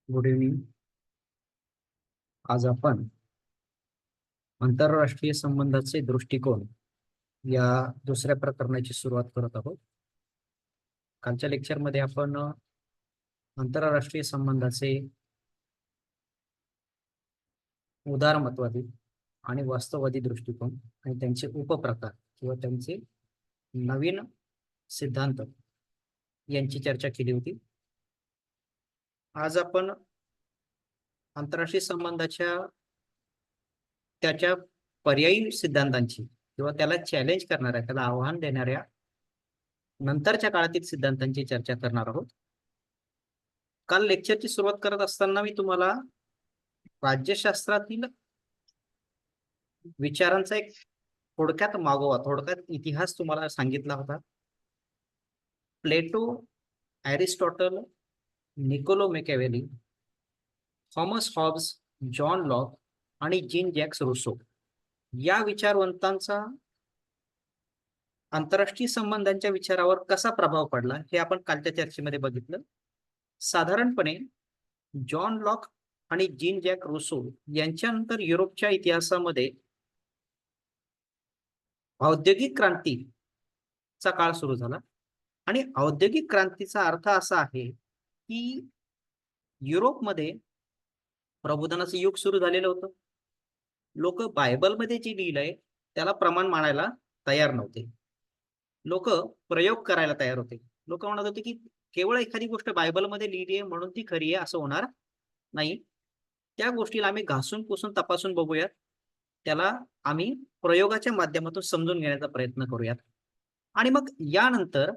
Good evening. आज आपण आंतरराष्ट्रीय संबंधाचे दृष्टिकोन या दुसऱ्या प्रकरणाची सुरुवात करत आहोत. कालच्या लेक्चरमध्ये आपण आंतरराष्ट्रीय संबंधाचे उदारमतवादी आणि वास्तववादी दृष्टिकोन आणि त्यांचे उपप्रकार किंवा त्यांचे नवीन सिद्धांत यांची चर्चा केली होती. आज आपण आंतरराष्ट्रीय संबंधाच्या त्याच्या पर्यायी सिद्धांतांची किंवा त्याला चॅलेंज करणाऱ्या, त्याला आव्हान देणाऱ्या नंतरच्या काळातील सिद्धांतांची चर्चा करणार आहोत. काल लेक्चरची सुरुवात करत असताना मी तुम्हाला राज्यशास्त्रातील विचारांचा एक थोडक्यात इतिहास तुम्हाला सांगितला होता. Plato, Aristotle, Niccolo Machiavelli, Thomas Hobbes, John Locke आणि जीन जॅक्स रुसो या विचारवंतांचा आंतरराष्ट्रीय संबंधांच्या विचारावर कसा प्रभाव पडला हे आपण कालच्या चर्चेमध्ये बघितलं. साधारणपणे जॉन लॉक आणि जीन जॅक रुसो यांच्यानंतर युरोपच्या इतिहासामध्ये औद्योगिक क्रांतीचा काळ सुरू झाला. आणि औद्योगिक क्रांतीचा अर्थ असा आहे की युरोपमध्ये प्रबोधनाचं युग सुरू झालेलं होतं. लोक बायबलमध्ये जे लिहिलंय त्याला प्रमाण मानायला तयार नव्हते. लोक प्रयोग करायला तयार होते. लोक म्हणत होते की केवळ एखादी गोष्ट बायबलमध्ये लिहिली आहे म्हणून ती खरी आहे असं होणार नाही. त्या गोष्टीला आम्ही घासून पुसून तपासून बघूयात, त्याला आम्ही प्रयोगाच्या माध्यमातून समजून घेण्याचा प्रयत्न करूयात. आणि मग यानंतर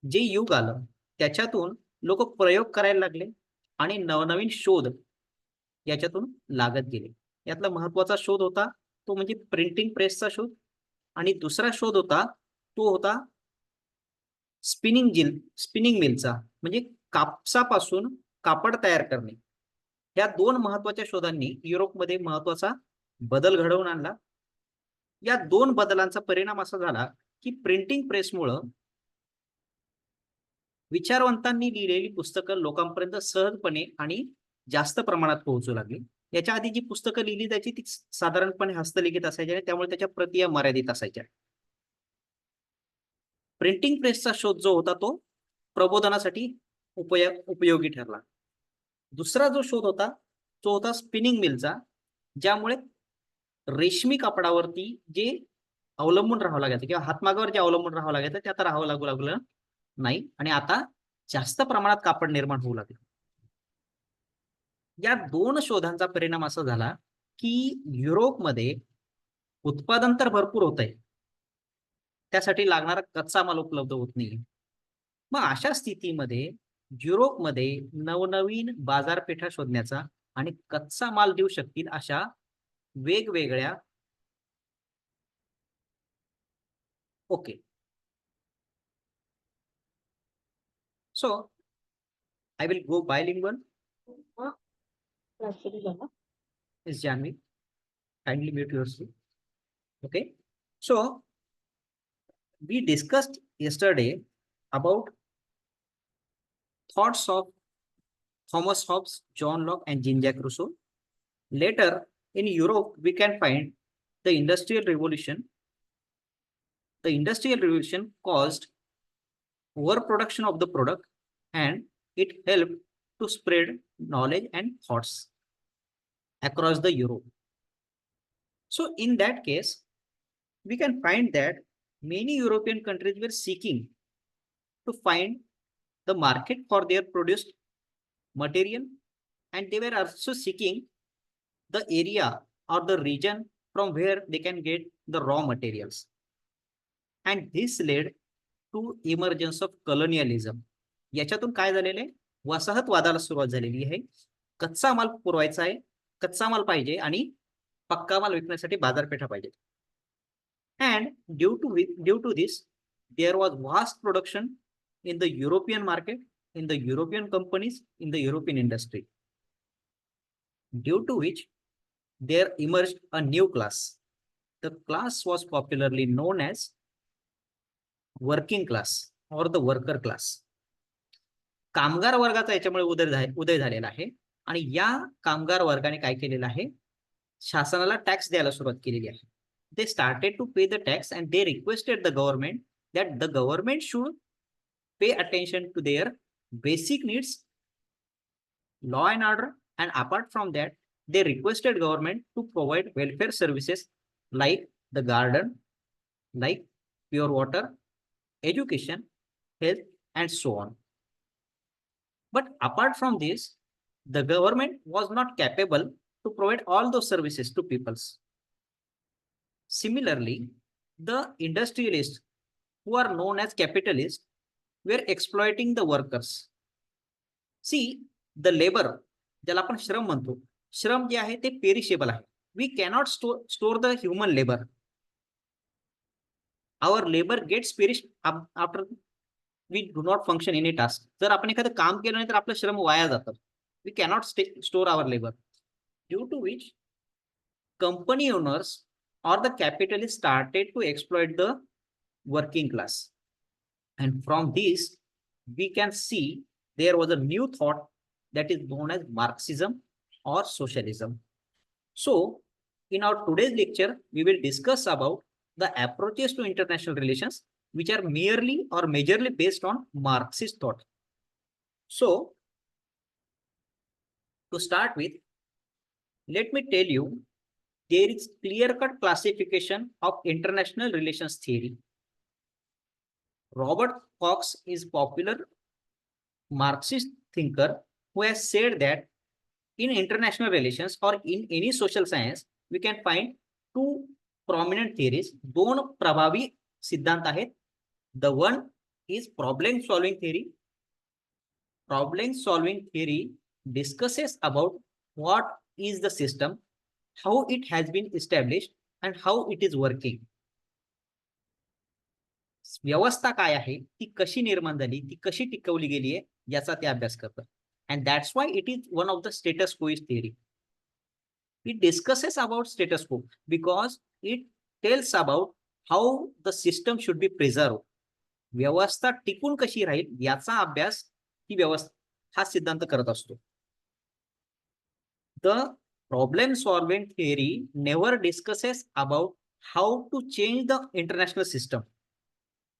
जे युग आलं त्याच्यातून लोक प्रयोग करायला लागले आणि नवनवीन शोध याच्यातून लागत गेले. यातला महत्वाचा शोध होता तो म्हणजे प्रिंटिंग प्रेसचा शोध, आणि दुसरा शोध होता तो होता स्पिनिंग मिलचा, म्हणजे कापसापासून कापड तयार करणे. या दोन महत्वाच्या शोधांनी युरोपमध्ये महत्वाचा बदल घडवून आणला. या दोन बदलांचा परिणाम असा झाला की प्रिंटिंग प्रेसमुळं विचारवंतांनी लिहिलेली पुस्तकं लोकांपर्यंत सहजपणे आणि जास्त प्रमाणात पोहोचू लागली. याच्या आधी जी पुस्तकं लिहिली जायची ती साधारणपणे हस्तलिखित असायच्या आणि त्यामुळे त्याच्या प्रती मर्यादित असायच्या. प्रिंटिंग प्रेसचा शोध जो होता तो प्रबोधनासाठी उपयोगी ठरला. दुसरा जो शोध होता तो होता स्पिनिंग मिलचा, ज्यामुळे रेशमी कापडावरती जे अवलंबून राहावं लागायचं किंवा हातमागावर जे अवलंबून राहावं लागायचं ते आता राहावं लागलं नाही आणि आता जास्त प्रमाणात कापड निर्माण होऊ लागले. या दोन शोधांचा परिणाम असा झाला की युरोपमध्ये उत्पादन तर भरपूर होत आहे, त्यासाठी लागणारा कच्चा माल उपलब्ध होत नाही. मग अशा स्थितीमध्ये युरोपमध्ये नवनवीन बाजारपेठा शोधण्याचा आणि कच्चा माल देऊ शकतील अशा वेगवेगळ्या okay so I will go bilingual. Is Janvi, kindly mute yourself. Okay. So we discussed yesterday about thoughts of Thomas Hobbes, John Locke, and Jean-Jacques Rousseau. Later in Europe, we can find the Industrial Revolution. The Industrial Revolution caused overproduction of the product, and it helped to spread knowledge and thoughts across the Europe. So in that case, we can find that many European countries were seeking to find the market for their produced material, and they were also seeking the area or the region from where they can get the raw materials. And this led to emergence of colonialism. याच्यातून काय झालेलं आहे, वसाहतवादाला सुरुवात झालेली आहे. कच्चा माल पुरवायचा आहे, कच्चा माल पाहिजे आणि पक्का माल विकण्यासाठी बाजारपेठा पाहिजे. And due to this, there was vast production in the European market, in the European companies, in the European industry. Due to which there emerged a new class. The class was popularly known as working class or the worker class. कामगार वर्गाचा याच्यामुळे उदय झालेला आहे आणि या कामगार वर्गाने काय केलेलं आहे, शासनाला टॅक्स द्यायला सुरुवात केलेली आहे. They started to pay the tax and they requested the government that the government should pay attention to their basic needs, law and order, and apart from that they requested government to provide welfare services like the garden, like pure water, education, health, and so on. But apart from this, the government was not capable to provide all those services to peoples. Similarly, the industrialists, who are known as capitalists, were exploiting the workers. See, the labor, ज्याला आपण श्रम म्हणतो, श्रम जे आहे ते perishable आहे. We cannot store the human labour. Our labour gets perish after we do not function in a task. जर आपण एखादं काम केलं नाही तर आपलं श्रम वाया जातं. We cannot store our labour, due to which company owners or the capitalists started to exploit the working class. And from this, we can see there was a new thought that is known as Marxism or socialism. So, in our today's lecture, we will discuss about the approaches to international relations, which are merely or majorly based on Marxist thought. So, to start with, let me tell you, there is clear-cut classification of international relations theory. Robert Cox is popular Marxist thinker who has said that in international relations or in any social science, we can find two prominent theories. दोन प्रभावी सिद्धांत आहेत. The one is problem solving theory. Problem solving theory discusses about what is the system, how it has been established, and how it is working. व्यवस्था काय आहे, ती कशी निर्माण झाली, ती कशी टिकवली गेली आहे, याचा ते अभ्यास करतात. And that's why it is one of the status quo theory. It discusses about status quo because it tells about how the system should be preserved. व्यवस्था टिकून कशी राहील याचा अभ्यास ही व्यवस्था हा सिद्धांत करत असतो. The problem solving theory never discusses about how to change the international system.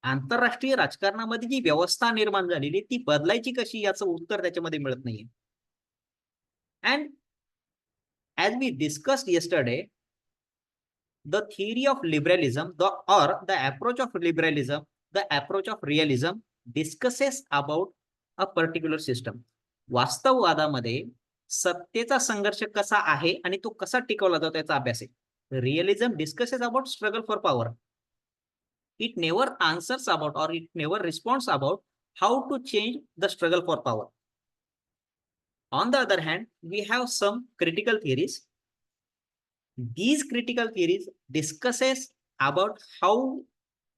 आंतरराष्ट्रीय राजकारणामध्ये जी व्यवस्था निर्माण झालेली ती बदलायची कशी याचं उत्तर त्याच्यामध्ये मिळत नाहीये. And as we discussed yesterday, the theory of liberalism, the approach of liberalism, the approach of realism discusses about a particular system. वास्तववादामध्ये सत्तेचा संघर्ष कसा आहे आणि तो कसा टिकवला जातो याचा अभ्यास आहे. Realism discusses about struggle for power. It never answers about or it never responds about how to change the struggle for power. On the other hand, we have some critical theories. These critical theories discusses about how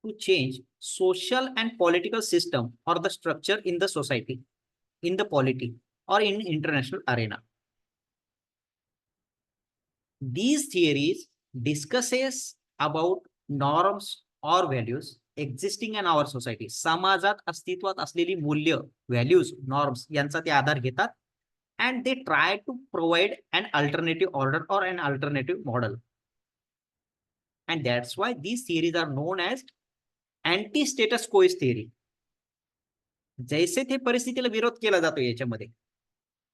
to change social and political system or the structure in the society, in the polity or in international arena. These theories discusses about norms or values existing in our society. समाजात अस्तित्वात असलेली मूल्य, values, norms यांचा ते आधार घेतात and they try to provide an alternative order or an alternative model. And that's why these theories are known as anti-status quo theory. जैसे ते परिस्थितीला विरोध केला जातो याच्यामध्ये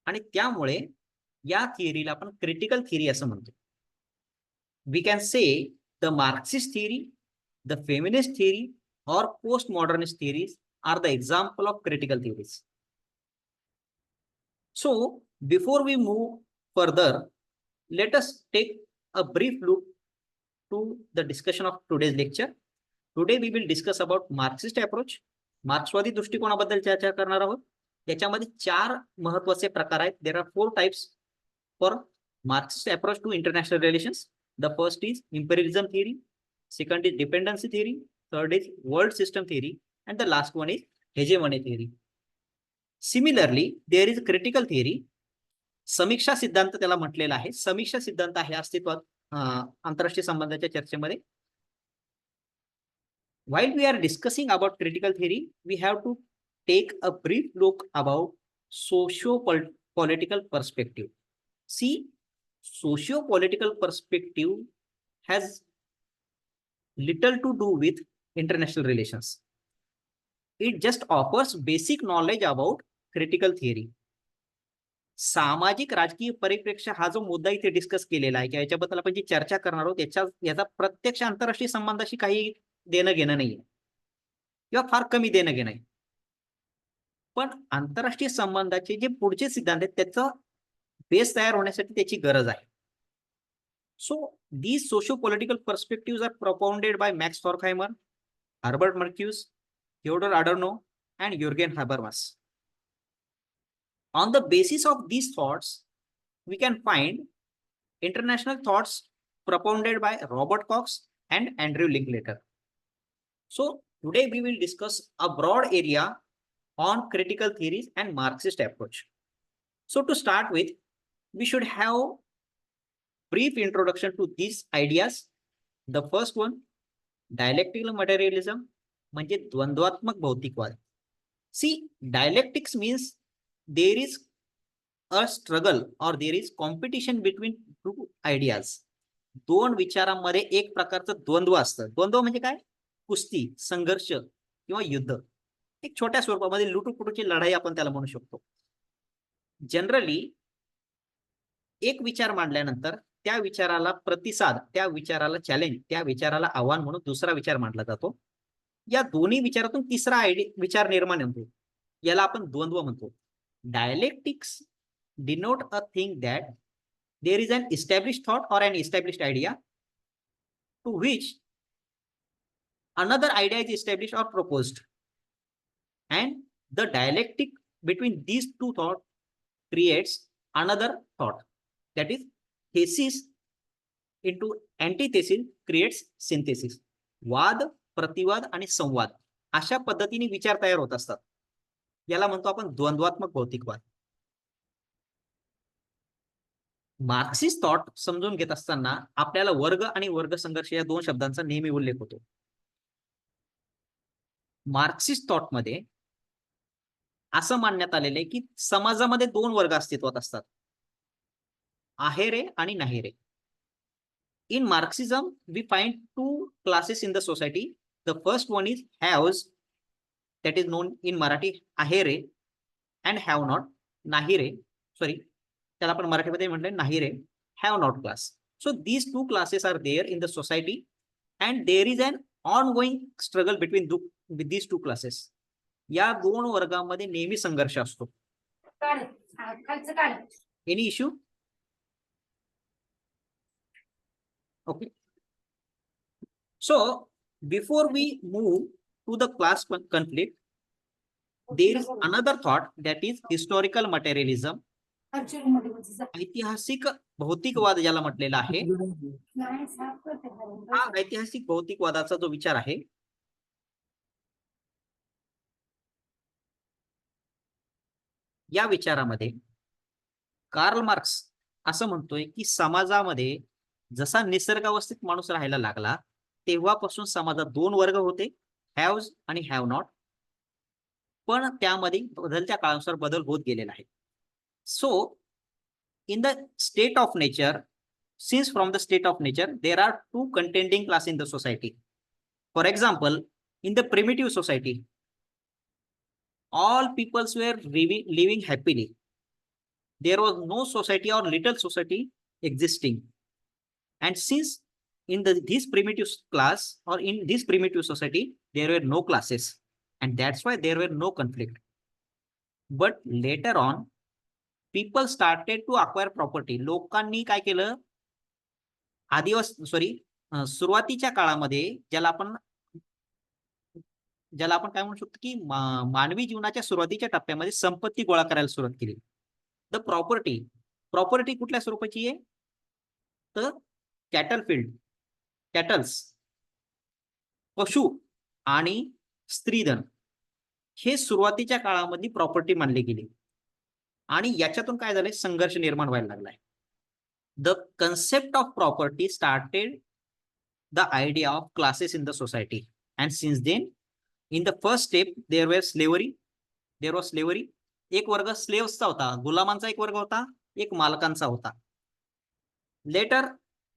आणि त्यामुळे या थिअरीला आपण क्रिटिकल थिअरी असं म्हणतो. We can say the Marxist theory, the feminist theory or postmodernist theories are the example of critical theories. So before we move further, let us take a brief look to the discussion of today's lecture. Today we will discuss about Marxist approach. मार्क्सवादी दृष्टिकोनाबद्दल चर्चा करणार आहोत. त्याच्यामध्ये 4 महत्त्वाचे प्रकार आहेत. There are 4 types for Marxist approach to international relations. The first is imperialism theory, second is dependency theory, third is world system theory, and the last one is hegemony theory. Similarly, there is critical theory. समीक्षा सिद्धांत त्याला म्हटलेला आहे. समीक्षा सिद्धांत आहे अस्तित्वात आंतरराष्ट्रीय संबंधाच्या चर्चेमध्ये. While we are discussing about critical theory, we have to take a brief look about socio-political perspective. See, socio-political perspective has little to do with international relations. It just offers basic knowledge about critical theory. सामाजिक राजकीय परिप्रेक्ष्य हा जो मुद्दा इथे discuss केलेला आहे किंवा याच्याबद्दल आपण जी चर्चा करणार आहोत याचा प्रत्यक्ष आंतरराष्ट्रीय संबंधाशी काही देणं घेणं नाहीये किंवा फार कमी देणं घेणं आहे. पण आंतरराष्ट्रीय संबंधाचे जे पुढचे सिद्धांत आहेत त्याचा बेस तयार होण्यासाठी त्याची गरज आहे. So these socio-political perspectives are propounded by Max Horkheimer, Herbert Marcuse, Theodor Adorno, and Jürgen Habermas. On the basis of these thoughts, we can find international thoughts propounded by Robert Cox and Andrew Linklater. So today we will discuss a broad area on critical theories and Marxist approach. So to start with, we should have brief introduction to these ideas. The first one, dialectical materialism, म्हणजे द्वंद्वात्मक भौतिकवाद. See, dialectics means there is a struggle or there is competition between two ideas. दोन विचारांमध्ये एक प्रकारचं द्वंद्व असतं. द्वंद्व म्हणजे काय? कुस्ती, संघर्ष किंवा युद्ध. एक छोट्या स्वरूपामध्ये लुटूपुटूची लढाई आपण त्याला म्हणू शकतो. जनरली एक विचार मांडल्यानंतर त्या विचाराला प्रतिसाद, त्या विचाराला चॅलेंज, त्या विचाराला आव्हान म्हणून दुसरा विचार मांडला जातो. या दोन्ही विचारातून तिसरा विचार निर्माण होतो. याला आपण द्वंद्व म्हणतो. Dialectics denote a thing that there is an established thought or an established idea to which another idea is established or proposed, and the dialectic between these two thoughts creates another thought, that is thesis into antithesis creates synthesis. वाद, प्रतिवाद आणि संवाद अशा पद्धतीने विचार तयार होत असतात. याला म्हणतो आपण द्वंद्वात्मक भौतिकवाद. मार्क्सिस्ट थॉट समजून घेत असताना आपल्याला वर्ग आणि वर्ग संघर्ष या दोन शब्दांचा नेहमी उल्लेख होतो. मार्क्सिस्ट थॉट मध्ये असं मानण्यात आलेलं आहे की समाजामध्ये दोन वर्ग अस्तित्वात असतात, आहेरे आणि नाहीरे. In Marxism, we find two classes in the society. The first one is haves, that is known in Marathi ahere, and have not, nahire. Sorry, त्याला आपण मराठीमध्ये म्हटलं नाहीरे, have not class. So these two classes are there in the society, and there is an ongoing struggle between with these two classes. या दोन वर्गांमध्ये नेहमी संघर्ष असतो. Any issue? Okay. So before we move to the class conflict, there is another thought, that is historical materialism. ऐतिहासिक भौतिकवाद ज्याला म्हटलेला आहे. हा ऐतिहासिक भौतिकवादाचा जो विचार आहे या विचारामध्ये कार्ल मार्क्स असं म्हणतोय की समाजामध्ये जसा निसर्गावस्थित माणूस राहायला लागला तेव्हापासून समाजात दोन वर्ग होते, हॅव्स आणि हॅव नॉट. पण त्यामध्ये बदलत्या काळानुसार बदल होत गेलेला आहे. So in the state of nature, since from the state of nature there are two contending class in the society. For example, in the primitive society all peoples were living happily. There was no society or little society existing. And since in this primitive class or in this primitive society, there were no classes. And that's why there were no conflict. But later on, people started to acquire property. लोकांनी काय केलं? सुरुवातीच्या काळामध्ये ज्याला आपण काय म्हणू शकतो की मानवी जीवनाच्या सुरुवातीच्या टप्प्यामध्ये संपत्ती गोळा करायला सुरुवात केली. द प्रॉपर्टी कुठल्या स्वरूपाची आहे? तर कॅटल्स, पशु आणि स्त्रीधन हे सुरुवातीच्या काळामध्ये प्रॉपर्टी मानली गेली. आणि याच्यातून काय झालंय? संघर्ष निर्माण व्हायला लागलाय. The concept of property started the idea of classes in the society. And since then, in the first step there were slavery, there was slavery. एक वर्ग स्लेव्सचा होता, गुलामांचा एक वर्ग होता, एक मालकांचा होता. Later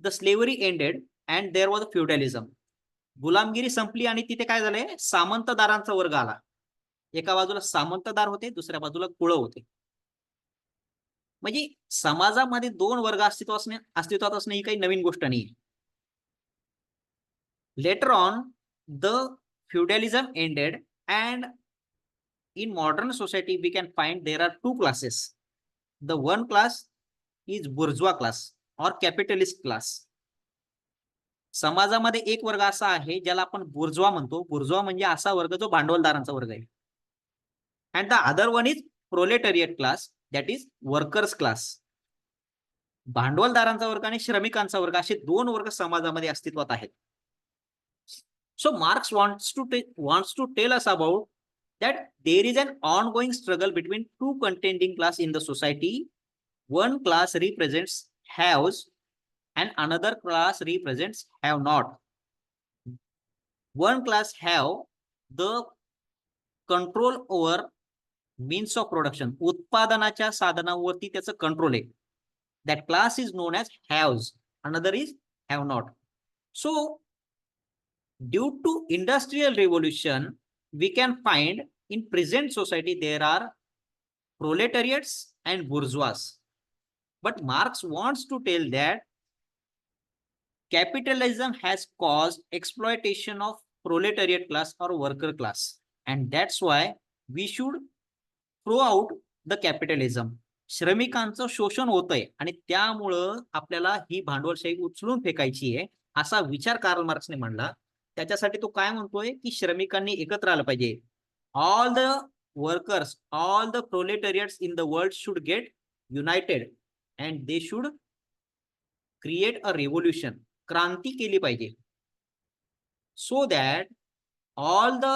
the slavery ended and there was feudalism. गुलामगिरी संपली आणि तिथे काय झालंय, सामंतदारांचा वर्ग आला. एका बाजूला सामंतदार होते, दुसऱ्या बाजूला कुळ होते. म्हणजे समाजामध्ये दोन वर्ग अस्तित्वात असणे ही काही नवीन गोष्ट नाही. Later on the feudalism ended and in modern society we can find there are two classes. The one class is bourgeois class or capitalist class. समाजामध्ये एक वर्ग असा आहे ज्याला आपण बुर्जवा म्हणतो. बुर्जवा म्हणजे असा वर्ग जो भांडवलदारांचा वर्ग आहे. And the other one is proletariat class, that is workers class. भांडवलदारांचा वर्ग आणि श्रमिकांचा वर्ग असे दोन वर्ग समाजामध्ये अस्तित्वात आहेत. So marks wants to tell us about that there is an ongoing struggle between two contending class in the society. One class represents haves and another class represents have not. One class have the control over means of production. उत्पादनाच्या साधनावरती त्याचं control आहे. That class is known as haves. Another is have not. So due to industrial revolution, we can find in present society there are proletariats and bourgeois. But Marx wants to tell that capitalism has caused exploitation of proletariat class or worker class, and that's why we should throw out the capitalism. श्रमिकांचं शोषण होतंय आणि त्यामुळं आपल्याला ही भांडवलशाही उचलून फेकायची आहे असा विचार कार्ल मार्क्सने मांडला. त्याच्यासाठी तो काय म्हणतोय की श्रमिकांनी एकत्र आलं पाहिजे. All the workers, all the proletariats in the world should get united and they should create a revolution. क्रांती केली पाहिजे. So that all the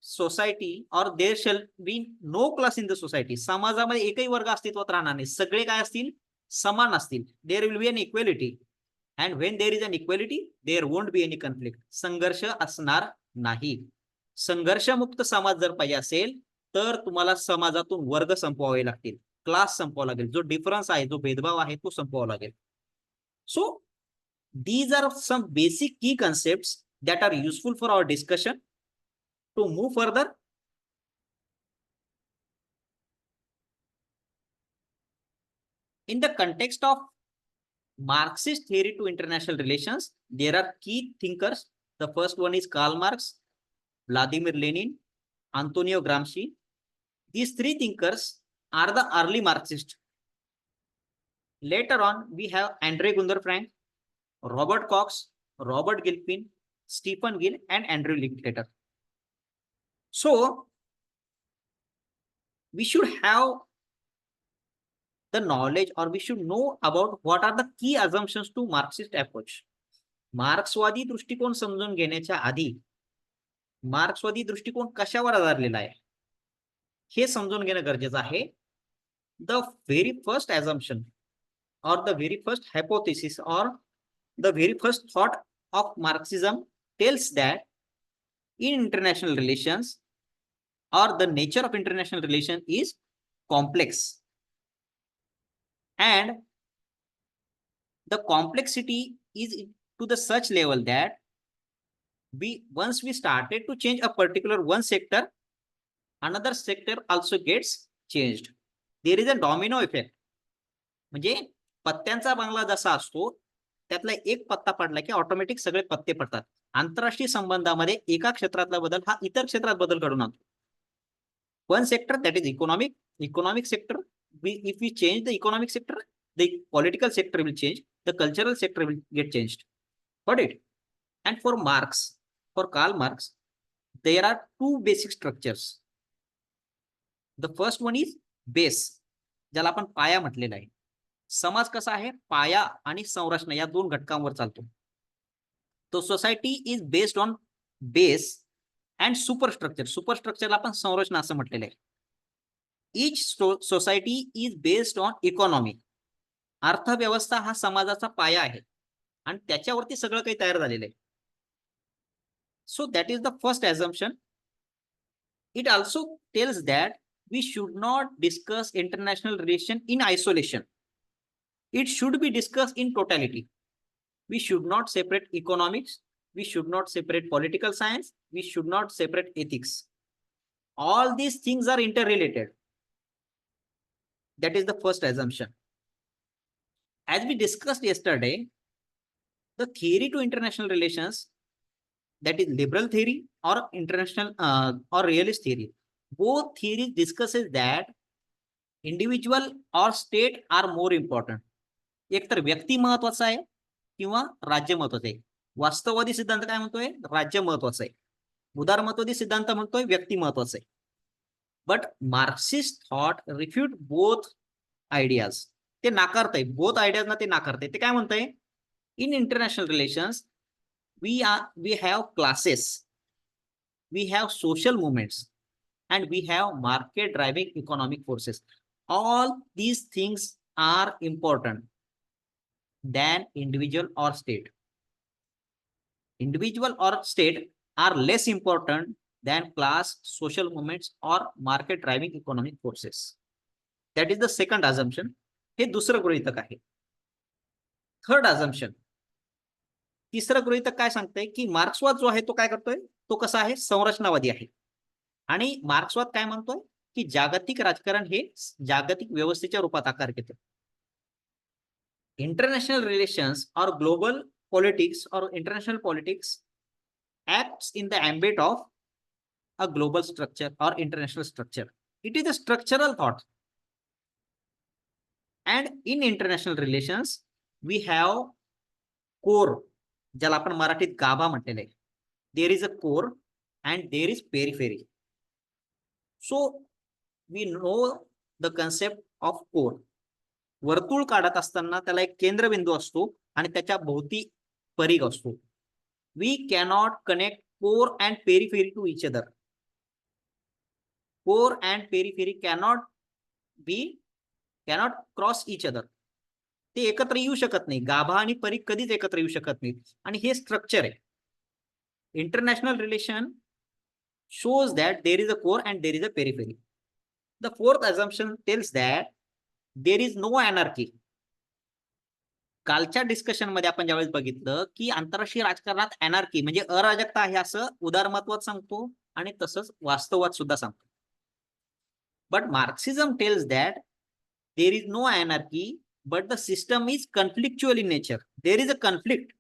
society or there shall be no class in the society. समाजामध्ये एकही वर्ग अस्तित्वात राहणार नाही, सगळे काय असतील, समान असतील. There will be an equality and when there is an equality there won't be any conflict. संघर्ष असणार नाही. संघर्षमुक्त समाज जर पाहिजे असेल तर तुम्हाला समाजातून वर्ग संपवावे लागतील, क्लास संपवावा लागेल, जो डिफरन्स आहे, जो भेदभाव आहे तो संपवावा लागेल. So these are some basic key concepts that are useful for our discussion. To move further, in the context of Marxist theory to international relations, there are key thinkers. The first one is Karl Marx, Vladimir Lenin, Antonio Gramsci. These three thinkers are the early Marxists. Later on, we have Andre Gunder Frank, Robert Cox, Robert Gilpin, Stephen Gill, and Andrew Linklater. So we should have the knowledge, or we should know about what are the key assumptions to Marxist approach. मार्क्सवादी दृष्टिकोन समजून घेण्याच्या आधी मार्क्सवादी दृष्टिकोन कशावर आधारलेला आहे हे समजून घेणं गरजेचं आहे. The very first assumption or the very first hypothesis or the very first thought of Marxism tells that in international relations, or the nature of international relation is complex, and the complexity is to the such level that once we started to change a particular one sector, another sector also gets changed. There is a domino effect. म्हणजे पत्त्यांचा बंगला जसा असतो त्यातला एक पत्ता पडला की automatic सगळे पत्ते पडतात. आंतरराष्ट्रीय संबंधामध्ये एका क्षेत्रातला बदल हा इतर क्षेत्रात बदल घडून आणतो. One sector, that is economic sector. if we change the economic sector, the political sector will change, the cultural sector will get changed. Got it? And for Karl Marx, there are two basic structures. The first one is base, ज्याला आपण पाया म्हटलेला आहे. समाज कसा आहे, पाया आणि संरचना या दोन घटकांवर चालतो. तो society is based on base and superstructure. सुपरस्ट्रक्चरला आपण संरचना असं म्हटलेलं आहे. Each society is based on economy. अर्थव्यवस्था हा समाजाचा पाया आहे आणि त्याच्यावरती सगळं काही तयार झालेलं आहे. So that is the first assumption. It also tells that we should not discuss international relation in isolation. It should be discussed in totality. We should not separate economics. We should not separate political science. We should not separate ethics. All these things are interrelated. That is the first assumption. As we discussed yesterday, the theory to international relations, that is liberal theory or international or realist theory, both theories discusses that individual or state are more important. एक तर व्यक्ती महत्वाचा आहे किंवा राज्य महत्वाचं आहे. वास्तववादी सिद्धांत काय म्हणतोय? राज्य महत्वाचं आहे. उदारमतवादी सिद्धांत म्हणतोय व्यक्ती महत्वाचं आहे. But Marxist thought refute both ideas. ते नाकारतंय, बोथ आयडियाज ना ते नाकारतंय. ते काय म्हणतंय? In international relations we have classes, we have social movements, and we have market driving economic forces. All these things are important than individual or state. Individual or state are less important than class, social movements, or market driving economic forces. That is the second assumption. हे दुसरं गृहीतक आहे. Third assumption, तिसरं गृहीतक काय सांगतंय की मार्क्सवाद जो आहे तो काय करतोय? तो कसा आहे? संरचनावादी आहे. आणि मार्क्सवाद काय म्हणतोय की जागतिक राजकारण हे जागतिक व्यवस्थेच्या रूपात आकार घेते. इंटरनॅशनल रिलेशन्स और ग्लोबल पॉलिटिक्स और international politics acts in the ambit of a global structure or international structure. It is a structural thought. And in international relations, we have core, ज्याला आपण मराठीत गाभा म्हटलेलं आहे. There is a core and there is periphery. So we know the concept of core. वर्तुळ काढत असताना त्याला एक केंद्रबिंदू असतो आणि त्याच्या भोवती परिघ असतो. We cannot connect core and periphery to each other. Core and periphery cannot cross each other. ते एकत्र येऊ शकत नाही. गाभा आणि परिघ कधीच एकत्र येऊ शकत नाहीत. आणि हे स्ट्रक्चर आहे. International relation shows that there is a core and there is a periphery. The fourth assumption tells that there is no anarchy. कालच्या डिस्कशन मध्ये आपण ज्यावेळेस बघितलं की आंतरराष्ट्रीय राजकारणात अनार्की म्हणजे अराजकता आहे असं उदारमतवाद सांगतो आणि तसंच वास्तववाद सुद्धा सांगतो. But Marxism tells that there is no anarchy but the system is conflictual in nature. There is a conflict.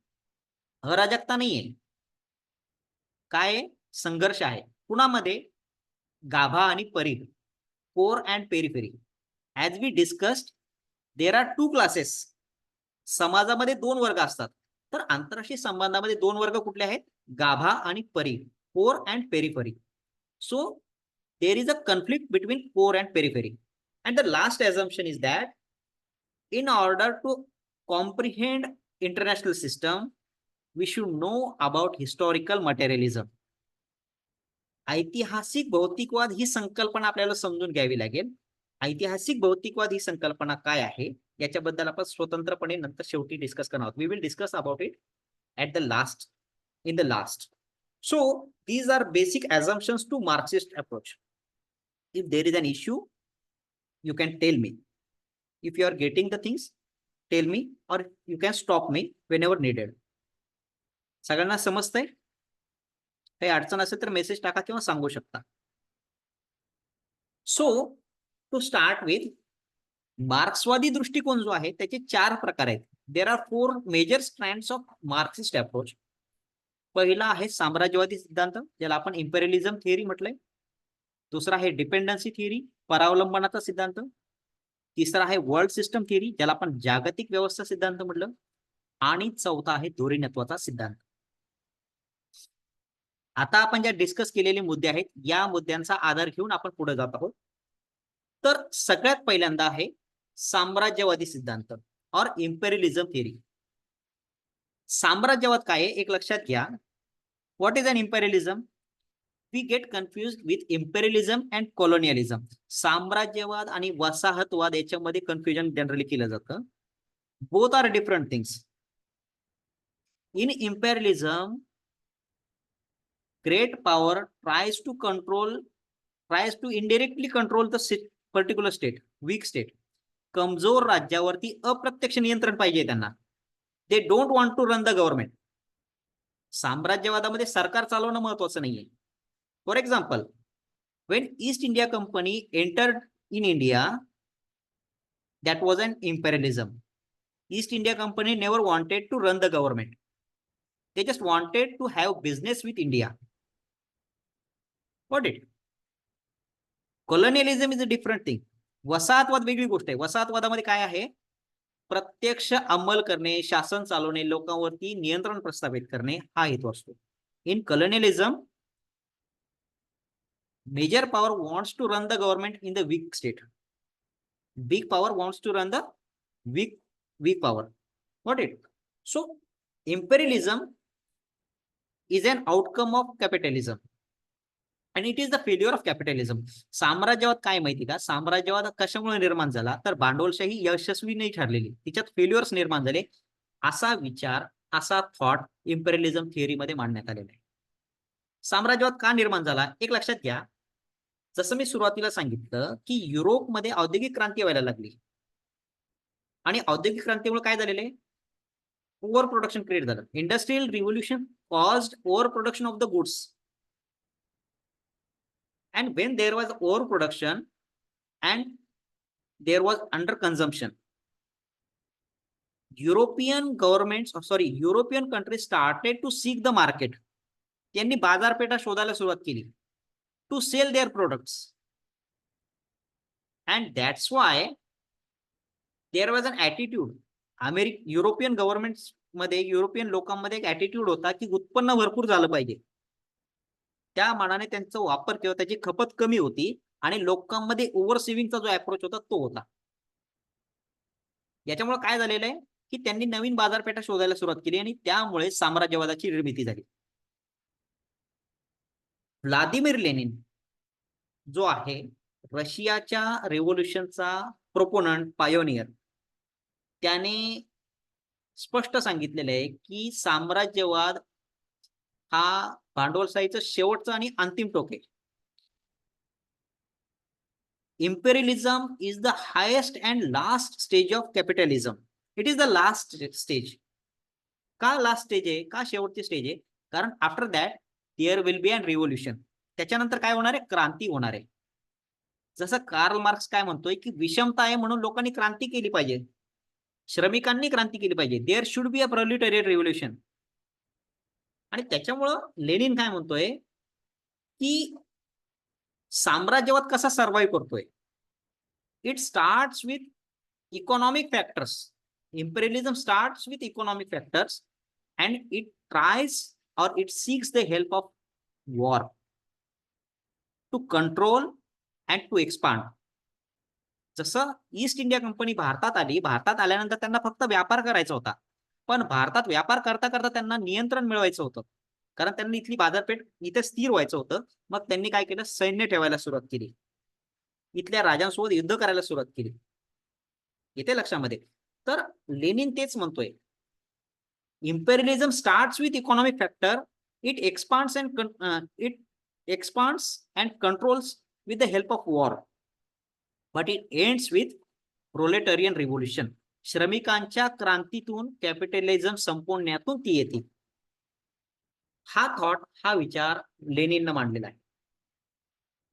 अराजकता नाहीये. काय? संघर्ष आहे. कुणामध्ये? गाभा आणि परिघ, core and periphery. As we discussed there are two classes. समाजामध्ये दोन वर्ग असतात. तर आंतरराष्ट्रीय संबंधामध्ये दोन वर्ग कुठले आहेत? गाभा आणि परिघ, core and periphery. So there is a conflict between core and periphery. And the last assumption is that in order to comprehend international system we should know about historical materialism. ऐतिहासिक भौतिकवाद ही संकल्पना आपल्याला समजून घ्यावी लागेल. ऐतिहासिक भौतिकवाद ही संकल्पना काय आहे याच्याबद्दल आपण स्वतंत्रपणे नंतर शेवटी डिस्कस करणार आहोत. We will discuss about it in the last. So these are basic assumptions to Marxist approach. If there is an issue, you can tell me. If you are getting the things, tell me or you can stop me whenever needed. सगळ्यांना समजतंय? काही अडचण असेल तर message टाका किंवा सांगू शकता. सो टू स्टार्ट विथ, मार्क्सवादी दृष्टिकोन जो आहे त्याचे 4 प्रकार आहेत. There are 4 major strands of Marxist approach. पहिला आहे साम्राज्यवादी सिद्धांत, ज्याला आपण इम्पेरियलिझम थिअरी म्हटलंय. दुसरा आहे डिपेंडन्सी थिअरी, परावलंबनाचा सिद्धांत. तिसरा आहे वर्ल्ड सिस्टम थिअरी, ज्याला आपण जागतिक व्यवस्था सिद्धांत म्हटलं. आणि चौथा आहे धोरणत्वाचा सिद्धांत. आता आपण ज्या डिस्कस केलेले मुद्दे आहेत या मुद्द्यांचा आधार घेऊन आपण पुढे जात आहोत. तर सगळ्यात पहिल्यांदा आहे साम्राज्यवादी सिद्धांत और इम्पेरियलिझम थिअरी. साम्राज्यवाद काय आहे एक लक्षात घ्या. What is an imperialism? We get confused with imperialism and colonialism. साम्राज्यवाद आणि वसाहतवाद याच्यामध्ये कन्फ्युजन जनरली केलं जातं. Both are different things. In imperialism, great power tries to control tries to indirectly control the particular state, weak state. कमजोर राज्यावरती अप्रत्यक्ष नियंत्रण पाहिजे त्यांना. They don't want to run the government. साम्राज्यवादामध्ये सरकार चालवणं महत्वाचं नाहीये. For example, when East India Company entered in India, that was an imperialism. East India Company never wanted to run the government. They just wanted to have business with India. Got it? Colonialism is a different thing. वसाहतवाद वेगळी गोष्ट आहे. वसाहतवादामध्ये काय आहे? प्रत्यक्ष अंमल करणे, शासन चालवणे, लोकांवरती नियंत्रण प्रस्थापित करणे हा हेतू असतो. In colonialism, major power wants to run the government in the weak state. Big power wants to run the weak power. Got it? So imperialism is an outcome of capitalism and it is the failure of capitalism. साम्राज्यवाद काय माहिती का? साम्राज्यवाद कशामुळे निर्माण झाला? तर भांडवलशाही यशस्वी नाही ठरलेली, तिच्यात फेल्युअर्स निर्माण झाले. असा विचार, असा थॉट इम्पेरियलिझम थिअरी मध्ये मांडण्यात आलेला आहे. साम्राज्यवाद का निर्माण झाला? एक लक्षात घ्या, जसं मी सुरुवातीला सांगितलं की युरोपमध्ये औद्योगिक क्रांती व्हायला लागली आणि औद्योगिक क्रांतीमुळे काय झालेलं आहे? ओव्हर प्रोडक्शन क्रिएट झालं. Industrial revolution caused over production of the goods. And when there was overproduction and there was under consumption, European countries started to seek the market. त्यांनी बाजारपेठा शोधायला सुरुवात केली to sell their products. And that's why there was an attitude. European governments मध्ये, European लोकांमध्ये एक attitude होता की उत्पन्न भरपूर झालं पाहिजे. त्या मानाने त्यांचा वापर किंवा त्याची खपत कमी होती आणि लोकांमध्ये ओव्हर सेव्हिंगचा जो अप्रोच होता तो होता. याच्यामुळे काय झालेलं आहे की त्यांनी नवीन बाजारपेठा शोधायला सुरुवात केली आणि त्यामुळे साम्राज्यवादाची निर्मिती झाली. व्लादिमीर लेनिन जो आहे रशियाच्या रेव्होल्यूशनचा प्रोपोनंट, पायोनियर, त्याने स्पष्ट सांगितलेलं आहे की साम्राज्यवाद हा भांडवलशाहीचं शेवटचं आणि अंतिम टोक आहे. Imperialism is the highest and last stage of capitalism. It is the last stage. का लास्ट स्टेज आहे? का शेवटची स्टेज आहे? कारण after that there will be an revolution. त्याच्यानंतर काय होणार आहे? क्रांती होणार आहे. जसं कार्ल मार्क्स काय म्हणतोय की विषमता आहे म्हणून लोकांनी क्रांती केली पाहिजे, श्रमिकांनी क्रांती केली पाहिजे. There should be a proletarian revolution. आणि त्याच्यामुळं लेनिन काय म्हणतोय की साम्राज्यवाद कसा सर्व्हाइव्ह करतोय? It starts with economic factors. Imperialism starts with economic factors and it tries or it seeks the help of war to control and to expand. जसं East India company भारतात आली, भारतात आल्यानंतर त्यांना फक्त व्यापार करायचा होता, पण भारतात व्यापार करता करता त्यांना नियंत्रण मिळवायचं होतं, कारण त्यांनी इथली बाजारपेठ इथे स्थिर व्हायचं होतं. मग त्यांनी काय केलं? सैन्य ठेवायला सुरुवात केली, इथल्या राजांसोबत युद्ध करायला सुरुवात केली. येते लक्षामध्ये? तर लेनिन तेच म्हणतोय, imperialism starts with economic factor, it expands and controls with the help of war, but it ends with proletarian revolution. श्रमिकांच्या क्रांतीतून कॅपिटलिझम संपवण्यातून ती येते. हा थॉट, हा विचार लेनिननं मांडलेला आहे.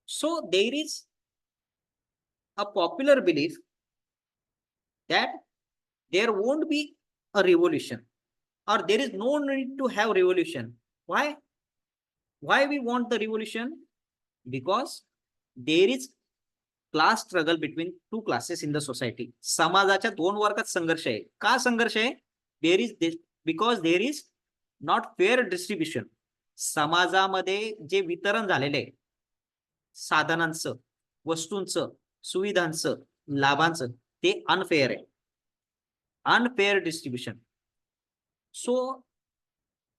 So there is a popular belief that there won't be a revolution or there is no need to have revolution. Why we want the revolution? Because there is class struggle between two classes in the society. समाजाच्या दोन वर्गात संघर्ष आहे. का संघर्ष आहे? because there is not fair distribution. समाजामध्ये जे वितरण झालेले आहे साधनांचं, वस्तूंचं, सुविधांचं, लाभांचं, ते अनफेअर आहे. Unfair distribution. सो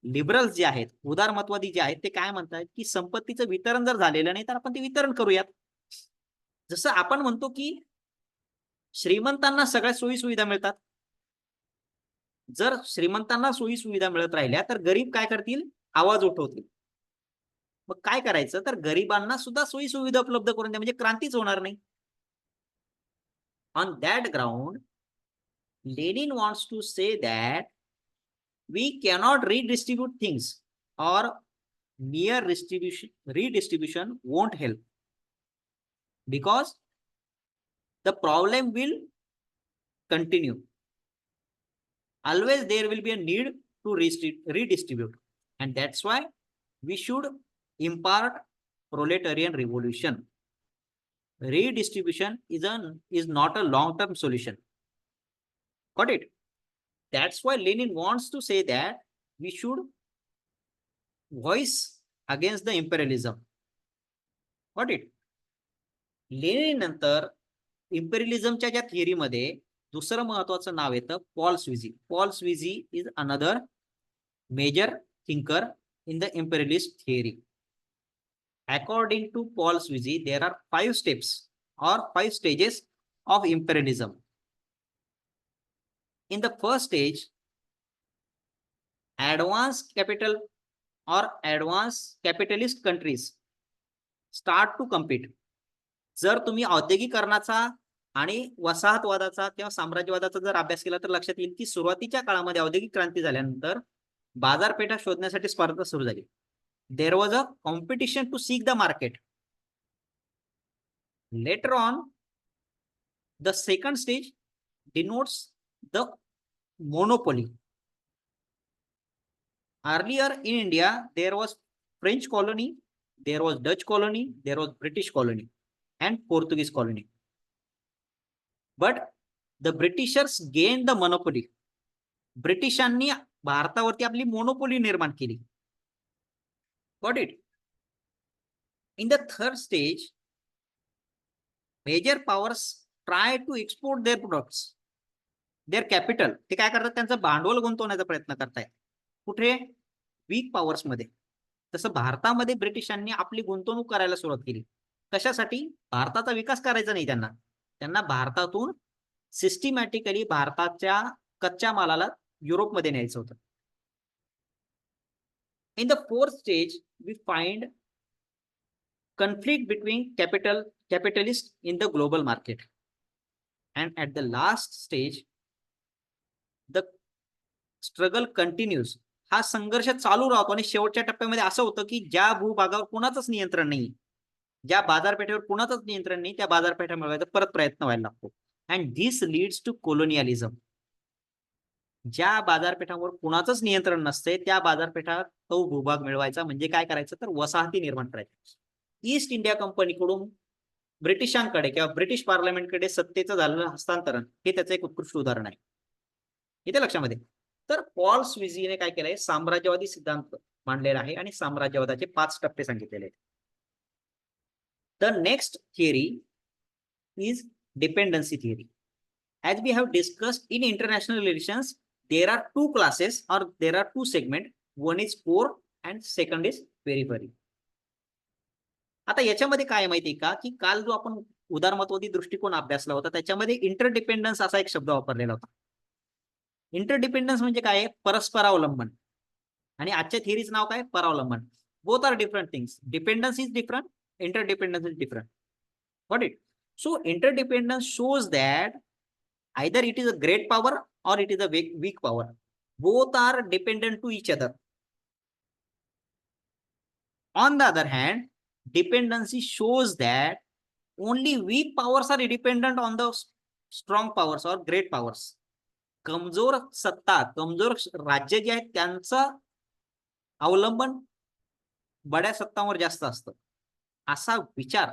लिबरल्स जे आहेत, उदारमतवादी जे आहेत, ते काय म्हणतात की संपत्तीचं वितरण जर झालेलं नाही तर आपण ते वितरण करूयात. जसं आपण म्हणतो की श्रीमंतांना सगळ्या सोयी सुविधा मिळतात, जर श्रीमंतांना सोयी सुविधा मिळत राहिल्या तर गरीब काय करतील? आवाज उठवतील. मग काय करायचं तर गरिबांना सुद्धा सोयी सुविधा उपलब्ध करून द्या, म्हणजे क्रांतीच होणार नाही. On that ground Lenin wants to say that we cannot redistribute things, or mere redistribution won't help, because the problem will continue. Always there will be a need to redistribute, and that's why we should impart proletarian revolution. Redistribution is not a long-term solution. Got it? That's why Lenin wants to say that we should voice against the imperialism. Got it? Lenin नंतर इम्पेरियलिझमच्या ज्या थिअरीमध्ये दुसरं महत्वाचं नाव येतं Paul Sweezy. Paul Sweezy is another major thinker in the imperialist theory. According to Paul Sweezy, there are 5 steps or 5 stages of imperialism. In the first stage, advanced capital or advanced capitalist countries start to compete. जर तुम्ही औद्योगिकरणाचा आणि वसाहतवादाचा किंवा साम्राज्यवादाचा जर अभ्यास केला तर लक्षात येईल की सुरुवातीच्या काळामध्ये औद्योगिक क्रांती झाल्यानंतर बाजारपेठा शोधण्यासाठी स्पर्धा सुरू झाली. There was a competition to seek the market. Later on the second stage denotes the monopoly. Earlier in India, there was French colony, there was Dutch colony, there was British colony and Portuguese colony. But the Britishers gained the monopoly. ब्रिटिशांनी भारतावरती आपली monopoly निर्माण केली. Got it? In the third stage, major powers try to export their products, their capital. ते काय करतात, त्यांचं भांडवल गुंतवण्याचा प्रयत्न करतायत. कुठे? वीक पॉवर्स मध्ये. तसं भारतामध्ये ब्रिटिशांनी आपली गुंतवणूक करायला सुरुवात केली. कशासाठी? भारताचा विकास करायचा नाही त्यांना. त्यांना भारतातून सिस्टमॅटिकली भारताच्या कच्च्या मालाला युरोपमध्ये न्यायचं होतं. In the fourth stage, we find conflict between capitalists in the global market. And at the last stage, the struggle continues. हा संघर्ष चालू राहतो आणि शेवटच्या टप्प्यामध्ये असं होतं की ज्या भूभागावर कुणाचंच नियंत्रण नाही, ज्या बाजारपेठेवर कुणाचंच नियंत्रण नाही, त्या बाजारपेठा मिळवायचा परत प्रयत्न व्हायला लागतो. And this leads to colonialism. ज्या बाजारपेठांवर कुणाचंच नियंत्रण नसते त्या बाजारपेठा तो भूभाग मिळवायचा म्हणजे काय करायचं तर वसाहती निर्माण करायच्या. ईस्ट इंडिया कंपनीकडून ब्रिटिशांकडे किंवा ब्रिटिश पार्लमेंटकडे सत्तेचं झालेलं हस्तांतरण हे त्याचं एक उत्कृष्ट उदाहरण आहे. इथे लक्षामध्ये. तर पॉल स्विझीने काय केलंय, साम्राज्यवादी सिद्धांत मांडलेला आहे आणि साम्राज्यवादाचे 5 टप्पे सांगितलेले आहेत. The next theory is dependency theory. As we have discussed in international relations, there are 2 classes or there are 2 segments. One is core and second is periphery. आता याच्यामध्ये काय माहिती का की काल जो आपण उदारमतवादी दृष्टिकोन अभ्यासला होता त्याच्यामध्ये इंटरडिपेंडन्स असा एक शब्द वापरलेला होता. इंटरडिपेंडन्स म्हणजे काय? परस्परावलंबन. आणि आजच्या थिअरीचं नाव काय? परावलंबन. Both are different things. Dependence is different, interdependence is different. Got it? So interdependence shows that either it is a great power or it is a weak power. Both are dependent to each other. On the other hand, dependency shows that only weak powers are dependent on the strong powers or great powers. कमजोर सत्ता, कमजोर राज्य जे आहेत त्यांचं अवलंबन बड्या सत्तांवर जास्त असतं. असा विचार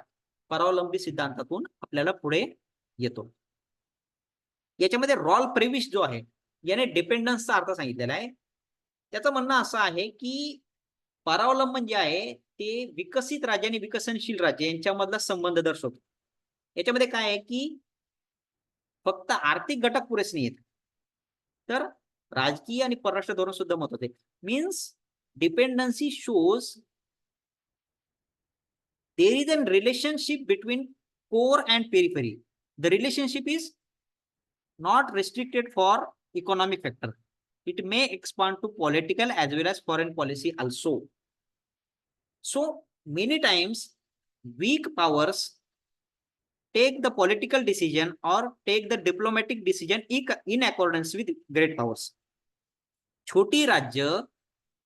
परावलंबी सिद्धांतातून आपल्याला पुढे येतो. याच्यामध्ये रॉल प्रेविश जो आहे याने डिपेंडन्सचा अर्थ सांगितलेला आहे. त्याचं म्हणणं असं आहे की परावलंबन जे आहे ते विकसित राज्य आणि विकसनशील राज्य यांच्यामधला संबंध दर्शवतो. याच्यामध्ये काय आहे की फक्त आर्थिक घटक पुरेसे नाहीत तर राजकीय आणि परराष्ट्र धोरण सुद्धा महत्वाचे. Means dependency shows there is a relationship between core and periphery. The relationship is not restricted for economic factor. It may expand to political as well as foreign policy also. So many times weak powers take the political decision or take the diplomatic decision in accordance with great powers. छोटी राज्य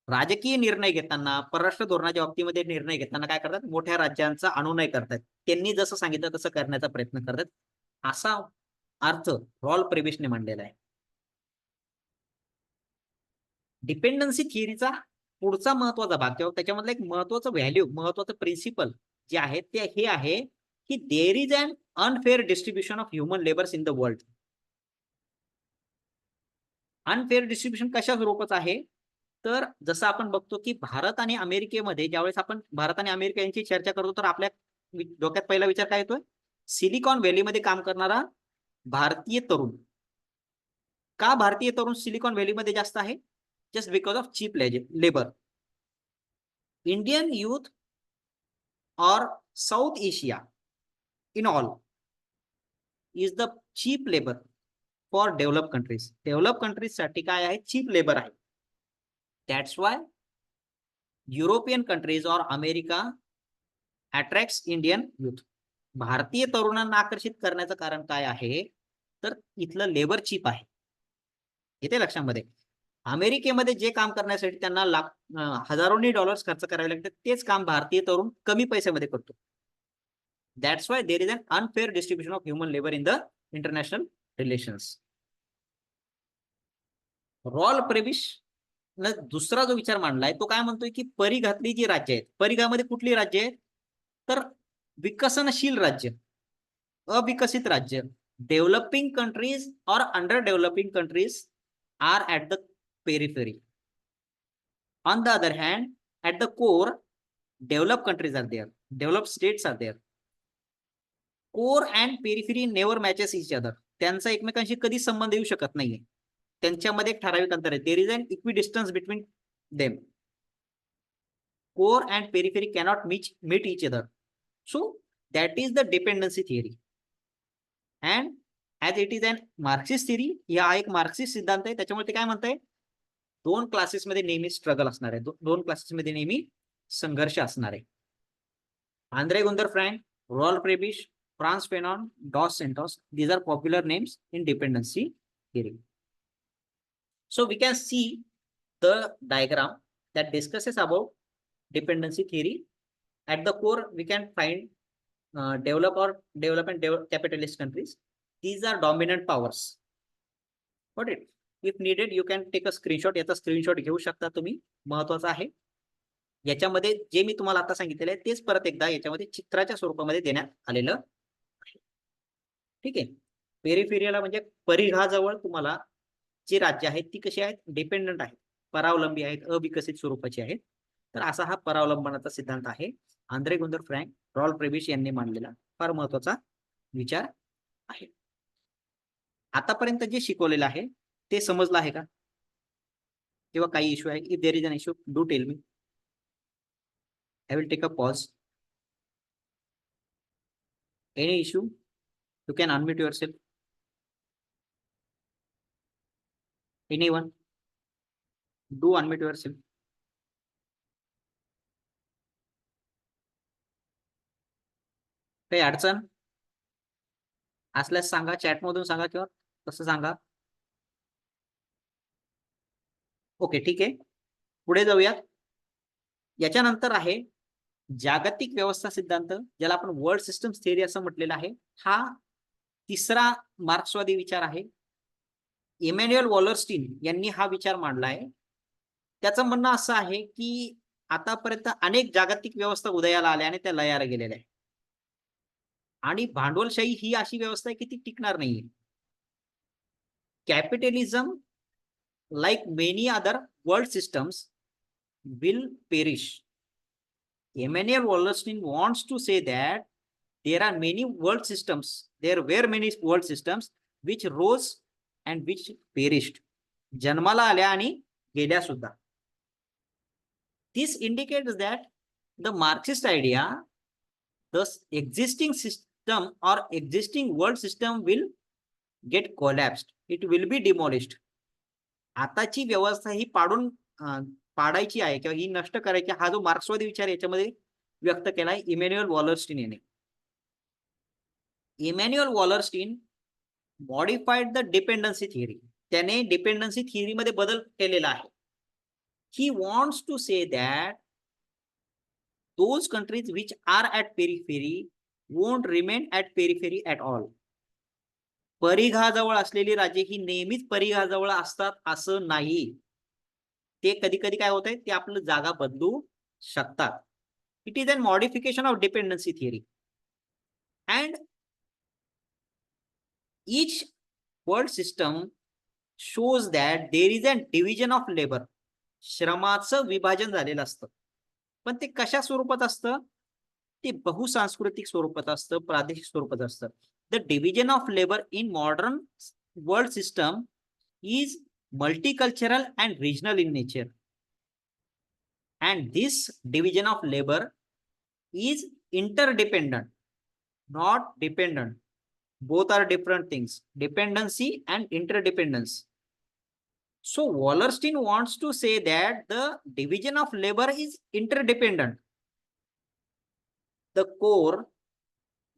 राजकीय निर्णय घेताना, परराष्ट्र धोरणाच्या बाबतीमध्ये निर्णय घेताना काय करतात, मोठ्या राज्यांचा अनुनय करतात. त्यांनी जसं सांगितलं तसं करण्याचा प्रयत्न करतात. असा अर्थ रॉल प्रेबिशने मांडलेला आहे. डिपेंडन्सी थिअरीचा पुढचा महत्वाचा भाग किंवा त्याच्यामधलं एक महत्वाचं व्हॅल्यू, महत्वाचं प्रिन्सिपल जे आहे ते हे आहे की there is an unfair distribution of human labours in the world. Unfair distribution कशा स्वरूपाचं आहे, तर जसं आपण बघतो की भारत आणि अमेरिकेमध्ये ज्यावेळेस आपण भारत आणि अमेरिका यांची चर्चा करतो तर आपल्या डोक्यात पहिला विचार काय येतोय, सिलिकॉन व्हॅलीमध्ये काम करणारा भारतीय तरुण. का भारतीय तरुण सिलिकॉन व्हॅलीमध्ये जास्त आहे? Just because of cheap labour. Indian youth or South Asia in all is the cheap labor for developed countries. Developed countries साठी काय आहे, चीप लेबर आहे. That's why European countries or America attracts Indian youth. भारतीय तरुणांना आकर्षित करण्याचं कारण काय आहे, तर इथलं लेबर चीप आहे. इथे लक्षामध्ये अमेरिकेमध्ये जे काम करण्यासाठी त्यांना हजारोनी डॉलर्स खर्च करावे लागतात तेच काम भारतीय तरुण कमी पैशामध्ये करतो. That's why there is an unfair distribution of human labour in the international relations. Raul Prebisch दुसरा जो विचार मांडलाय तो काय म्हणतोय की परिघातली जी राज्य आहेत, परिघामध्ये कुठली राज्य आहेत, तर विकसनशील राज्य, अविकसित राज्य, डेव्हलपिंग कंट्रीज और under developing countries are at the periphery. On the other hand, at the core, developed countries are there, developed states are there. Core and periphery never matches each other. त्यांचा एकमेकांशी कधी संबंध येऊ शकत नाहीये. त्यांच्यामध्ये एक ठराविक अंतर आहे. There is an equidistance between them. Core and periphery cannot meet each other. So that is the dependency theory. And as it is an Marxist theory, हा एक मार्क्सिस्ट सिद्धांत आहे. त्याच्यामुळे ते काय म्हणताय, दोन क्लासेसमध्ये नेहमी स्ट्रगल असणार आहे, दोन क्लासेसमध्ये नेहमी संघर्ष असणार आहे. आंद्रे गुंदर फ्रँक, रॉल प्रेबिश, फ्रान्स फेनॉन, डॉस Santos, these are popular names in dependency theory. So we can see the diagram that discusses about dependency theory. At the core we can find developed and capitalist countries. These are dominant powers. Got it? If needed you can take a screenshot. याचा screenshot घेऊ शकता तुम्ही, महत्वाचं आहे. याच्यामध्ये जे मी तुम्हाला आता सांगितलेलं आहे तेच परत एकदा याच्यामध्ये चित्राच्या स्वरूपामध्ये देण्यात आलेलं आहे. ठीक आहे. पेरिफेरियाला म्हणजे परिघाजवळ तुम्हाला जी राज्य आहेत ती कशी आहेत, डिपेंडंट आहेत, परावलंबी आहेत, अविकसित स्वरूपाची आहेत. तर असा हा परावलंबनाचा सिद्धांत आहे. आंद्रे गुंदर फ्रँक, रॉल प्रेबिश यांनी मांडलेला फार महत्वाचा विचार आहे. आतापर्यंत जे शिकवलेलं आहे ते समजलं आहे का, किंवा काही इश्यू आहे? If there is an issue do tell me. I will take a pause. Any issue you can unmute yourself. Anyone do unmute yourself. काही अडचण असल्यास सांगा, चॅटमधून सांगा किंवा तसं सांगा. ओके, ठीक आहे. पुढे जाऊयात. याच्यानंतर आहे जागतिक व्यवस्था सिद्धांत, ज्याला आपण वर्ल्ड सिस्टम्स थिअरी असं म्हटलेलं आहे. हा तिसरा मार्क्सवादी विचार आहे. इमॅन्युअल वॉलरस्टीन यांनी हा विचार मांडला आहे. त्याचं म्हणणं असं आहे की आतापर्यंत अनेक जागतिक व्यवस्था उदयाला आल्या आणि त्या लयाला गेलेल्या आहे, आणि भांडवलशाही ही अशी व्यवस्था आहे की ती टिकणार नाहीये. Capitalism like many other world systems will perish. Emmanuel Wallerstein wants to say that there are many world systems, there were many world systems which rose and which perished. जन्माला आल्या आणि गेल्या सुद्धा. This indicates that the Marxist idea, the existing system or existing world system will get collapsed. It will be demolished. आताची व्यवस्था ही पाडून पाडायची आहे किंवा ही नष्ट करायची, हा जो मार्क्सवादी विचार याच्यामध्ये व्यक्त केलाय इमॅन्युअल वॉलरस्टीन याने. Immanuel Wallerstein modified the dependency theory. त्याने डिपेंडन्सी थिअरीमध्ये बदल केलेला आहे. He wants to say that those countries which are at periphery won't remain at periphery at all. परिघाजवळ असलेली राज्ये ही नेहमीच परिघाजवळ असतात असं नाही. ते कधी कधी काय होत आहे, ते आपलं जागा बदलू शकतात. It is an modification of dependency theory. And each world system shows that there is a division of labor. श्रमाचं विभाजन झालेलं असतं, पण ते कशा स्वरूपात असतं, ते बहुसांस्कृतिक स्वरूपात असतं, प्रादेशिक स्वरूपात असतं. The division of labour in modern world system is multicultural and regional in nature, and this division of labor is interdependent, not dependent. Both are different things, dependency and interdependence. So Wallerstein wants to say that the division of labor is interdependent. The core,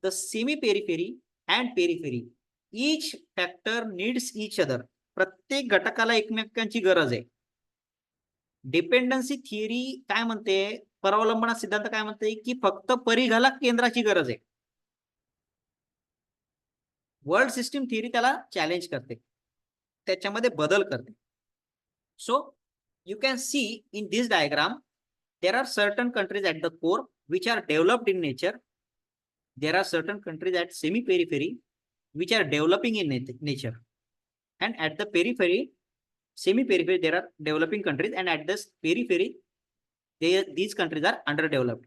the semi-periphery and periphery, each factor needs each other. प्रत्येक घटकाला एकमेकांची गरज आहे. Dependency theory काय म्हणते, परावलंबना सिद्धांत काय म्हणते, की फक्त परिघाला केंद्राची गरज आहे. वर्ल्ड सिस्टीम थिअरी त्याला चॅलेंज करते, त्याच्यामध्ये बदल करते. So you can see in this diagram there are certain countries at the core which are developed in nature. There are certain countries at semi-periphery which are developing in nature, and at the periphery, semi-periphery, there are developing countries, and at this periphery, these countries are underdeveloped.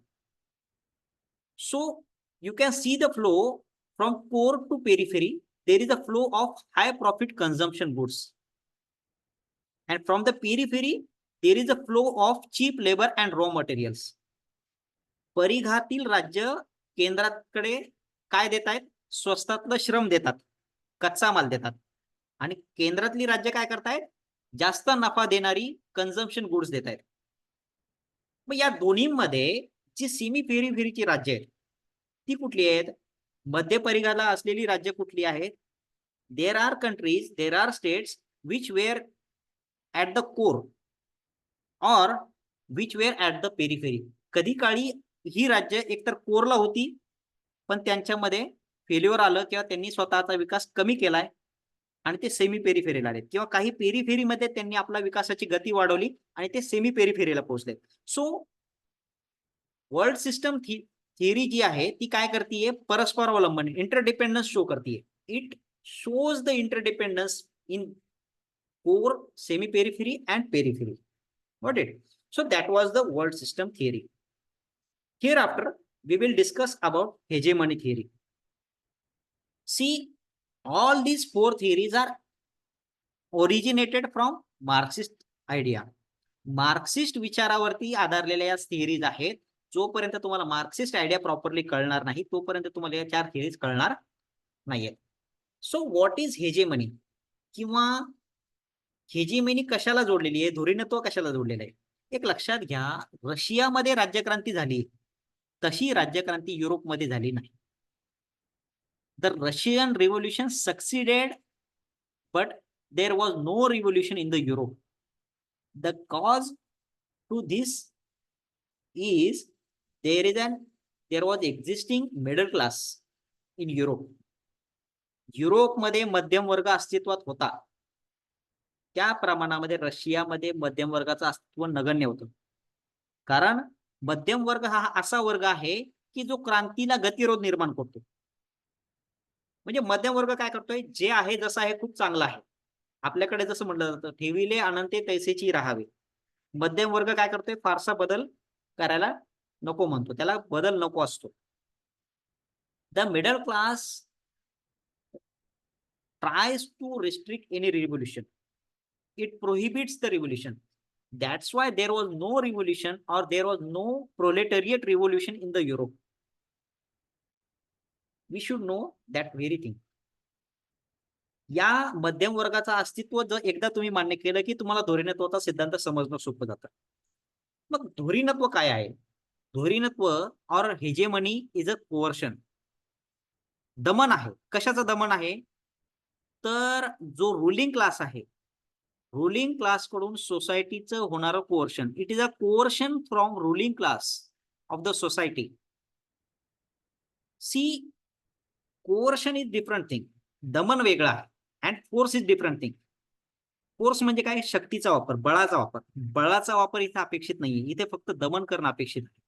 So you can see the flow from core to periphery. There is a flow of high profit consumption goods, and from the periphery, there is a flow of cheap labor and raw materials. परिघातील राज्य केंद्राकडे काय देत आहेत, स्वस्तातलं श्रम देतात, कच्चा माल देतात, आणि केंद्रातली राज्य काय करतायत, जास्त नफा देणारी कन्झम्पशन गुड्स देत आहेत. मग या दोन्हीमध्ये जी सेमी पेरिफेरीची राज्य आहेत ती कुठली आहेत, मध्य परिघाला असलेली राज्य कुठली आहेत. There are countries, there are states which were at the core or which were at the periphery. कधी काळी ही राज्य एकतर कोरला होती, पण त्यांच्यामध्ये फेल्युअर आलं किंवा त्यांनी स्वतःचा विकास कमी केलाय आणि ते सेमी पेरिफेरीला आले, किंवा काही पेरिफेरीमध्ये त्यांनी आपला विकासाची गती वाढवली आणि ते सेमी पेरिफेरीला पोहोचले. सो वर्ल्ड सिस्टम थिअरी जी आहे ती काय करते, परस्पर अवलंबन, इंटरडिपेंडन्स शो करते. It shows the interdependence in core, semi periphery and periphery. Got it? So that was the world system theory. Hereafter, we will discuss about hegemony theory. See, all these four theories are originated from Marxist idea. Marxist विचारावरती आधारलेल्या या theories आहेत. जोपर्यंत तुम्हाला Marxist idea properly कळणार नाही तोपर्यंत तुम्हाला या चार थिअरीज कळणार नाहीयेत. सो व्हॉट इज हेजेमनी, किंवा हेजेमनी कशाला जोडलेली आहे, धुरीणत्व कशाला जोडलेलं आहे. एक लक्षात घ्या, रशियामध्ये राज्यक्रांती झाली तशी राज्यक्रांती युरोपमध्ये झाली नाही. The Russian revolution succeeded but there was no revolution in the Europe. The cause to this is there was existing middle class in Europe. युरोपमध्ये मध्यम वर्ग अस्तित्वात होता, त्या प्रमाणामध्ये रशियामध्ये मध्यम वर्गाचं अस्तित्व नगण्य होतं. कारण मध्यम वर्ग हा असा वर्ग आहे की जो क्रांतीला गतिरोध निर्माण करतो. म्हणजे मध्यम वर्ग काय करतोय, जे आहे जसं आहे खूप चांगलं आहे, आपल्याकडे जसं म्हटलं जातं ठेविले अनंते तैसेची राहावे. मध्यम वर्ग काय करतोय, फारसा बदल करायला नको म्हणतो, त्याला बदल नको असतो. The middle class tries to restrict any revolution. It prohibits the revolution. That's why there was no revolution or there was no proletariat revolution in the Europe. We should know that very thing. या मध्यम वर्गाचं अस्तित्व जर एकदा तुम्ही मान्य केलं की तुम्हाला धोरणत्वाचा सिद्धांत समजणं सोपं जातं. मग धुरीणत्व काय आहे? धुरीणत्व or hegemony is a coercion. दमन आहे. कशाचं दमन आहे? तर जो रुलिंग क्लास आहे, रुलिंग क्लास कडून सोसायटीचं होणारं कोअर्शन, it is a coercion from ruling class of the society. See, coercion is different thing, दमन वेगळा आहे, and force is different thing. Force म्हणजे काय? शक्तीचा वापर, बळाचा वापर. बळाचा वापर इथे अपेक्षित नाहीये, इथे फक्त दमन करणं अपेक्षित आहे.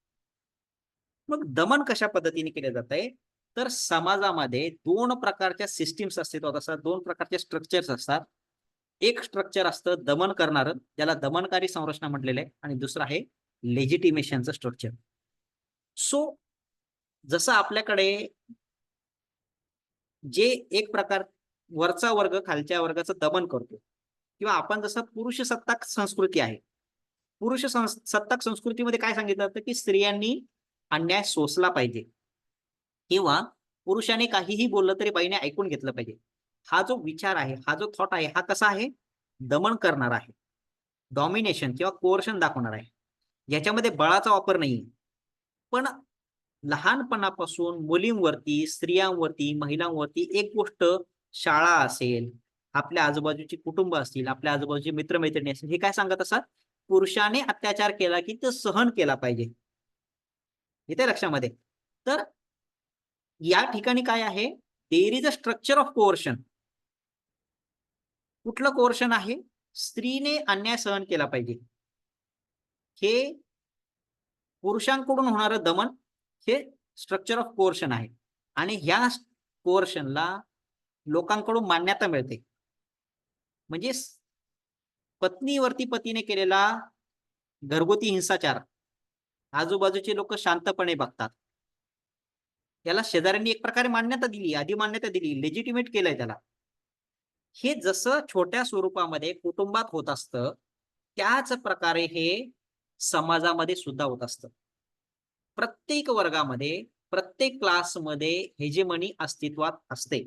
मग दमन कशा पद्धतीने केलं जात आहे? तर समाजामध्ये दोन प्रकारच्या सिस्टीम्स अस्तित्वात असतात, दोन प्रकारचे स्ट्रक्चर्स असतात. एक स्ट्रक्चर असतं दमन करणारं, ज्याला दमनकारी संरचना म्हटलेलं आहे, आणि दुसरं आहे लेजिटिमेशनचं स्ट्रक्चर. सो जसं आपल्याकडे जे एक प्रकार वरचा वर्ग खालच्या वर्गाचं दमन करतो, किंवा आपण जसं पुरुष सत्ताक संस्कृती आहे, पुरुष सत्ताक संस्कृतीमध्ये काय सांगितलं जातं की स्त्रियांनी अन्याय सोसला पाहिजे, किंवा पुरुषाने काहीही बोललं तरी बाईने ऐकून घेतलं पाहिजे. हा जो विचार आहे, हा जो थॉट आहे, हा कसा आहे? दमन करणार आहे, डॉमिनेशन किंवा कोअर्शन दाखवणार आहे, याच्यामध्ये बळाचा वापर नाही. पण लहानपणापासून मुलींवरती, स्त्रियांवरती, महिलांवरती एक गोष्ट, शाळा असेल, आपल्या आजूबाजूची कुटुंब असतील, आपल्या आजूबाजूचे मित्रमैत्रिणी असतील, हे काय सांगत असतात? पुरुषाने अत्याचार केला की तो सहन केला पाहिजे. इथे लक्षामध्ये. तर या ठिकाणी काय आहे? There is a structure of coercion. कुठलं कोअर्शन आहे? स्त्रीने अन्याय सहन केला पाहिजे, हे पुरुषांकडून होणारं दमन, हे स्ट्रक्चर ऑफ कोअर्शन आहे. आणि ह्या कोअर्शनला लोकांकडून मान्यता मिळते. म्हणजे पत्नीवरती पतीने केलेला घरगुती हिंसाचार आजूबाजूचे लोक शांतपणे बघतात, याला शेजाऱ्यांनी एक प्रकारे मान्यता दिली, आधी मान्यता दिली, लेजिटिमेट केलंय त्याला. हे जसं छोट्या स्वरूपामध्ये कुटुंबात होत असतं, त्याच प्रकारे हे समाजामध्ये सुद्धा होत असतं. प्रत्येक वर्गामध्ये, प्रत्येक क्लासमध्ये हेजेमनी अस्तित्वात असते,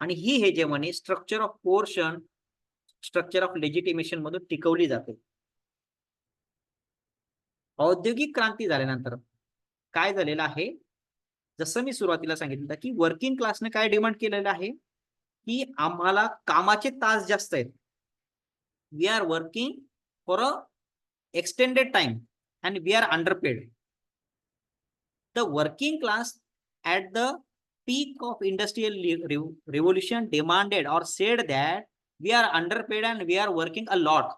आणि ही hegemony structure of coercion, structure of legitimation मधून टिकवली जाते. औद्योगिक क्रांती झाल्यानंतर काय झालेलं आहे? जसं मी सुरुवातीला सांगितलं की वर्किंग क्लासने काय डिमांड केलेलं आहे की आम्हाला कामाचे तास जास्त आहेत. We are working for a extended time and we are underpaid. The working class at the peak of industrial revolution demanded or said that we are underpaid and we are working a lot.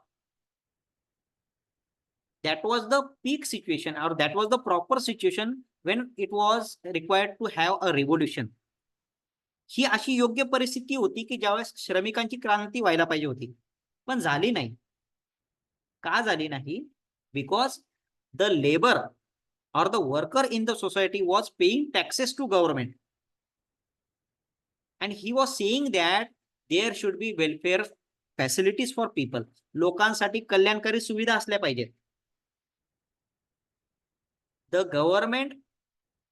That was the peak situation, or that was the proper situation when it was required to have a revolution. ही अशी योग्य परिस्थिती होती की ज्यावेळेस श्रमिकांची क्रांती व्हायला पाहिजे होती, पण झाली नाही. का झाली नाही? Because the labour or the worker in the society was paying taxes to government, and he was saying that there should be welfare facilities for people. लोकांसाठी कल्याणकारी सुविधा असल्या पाहिजेत. The government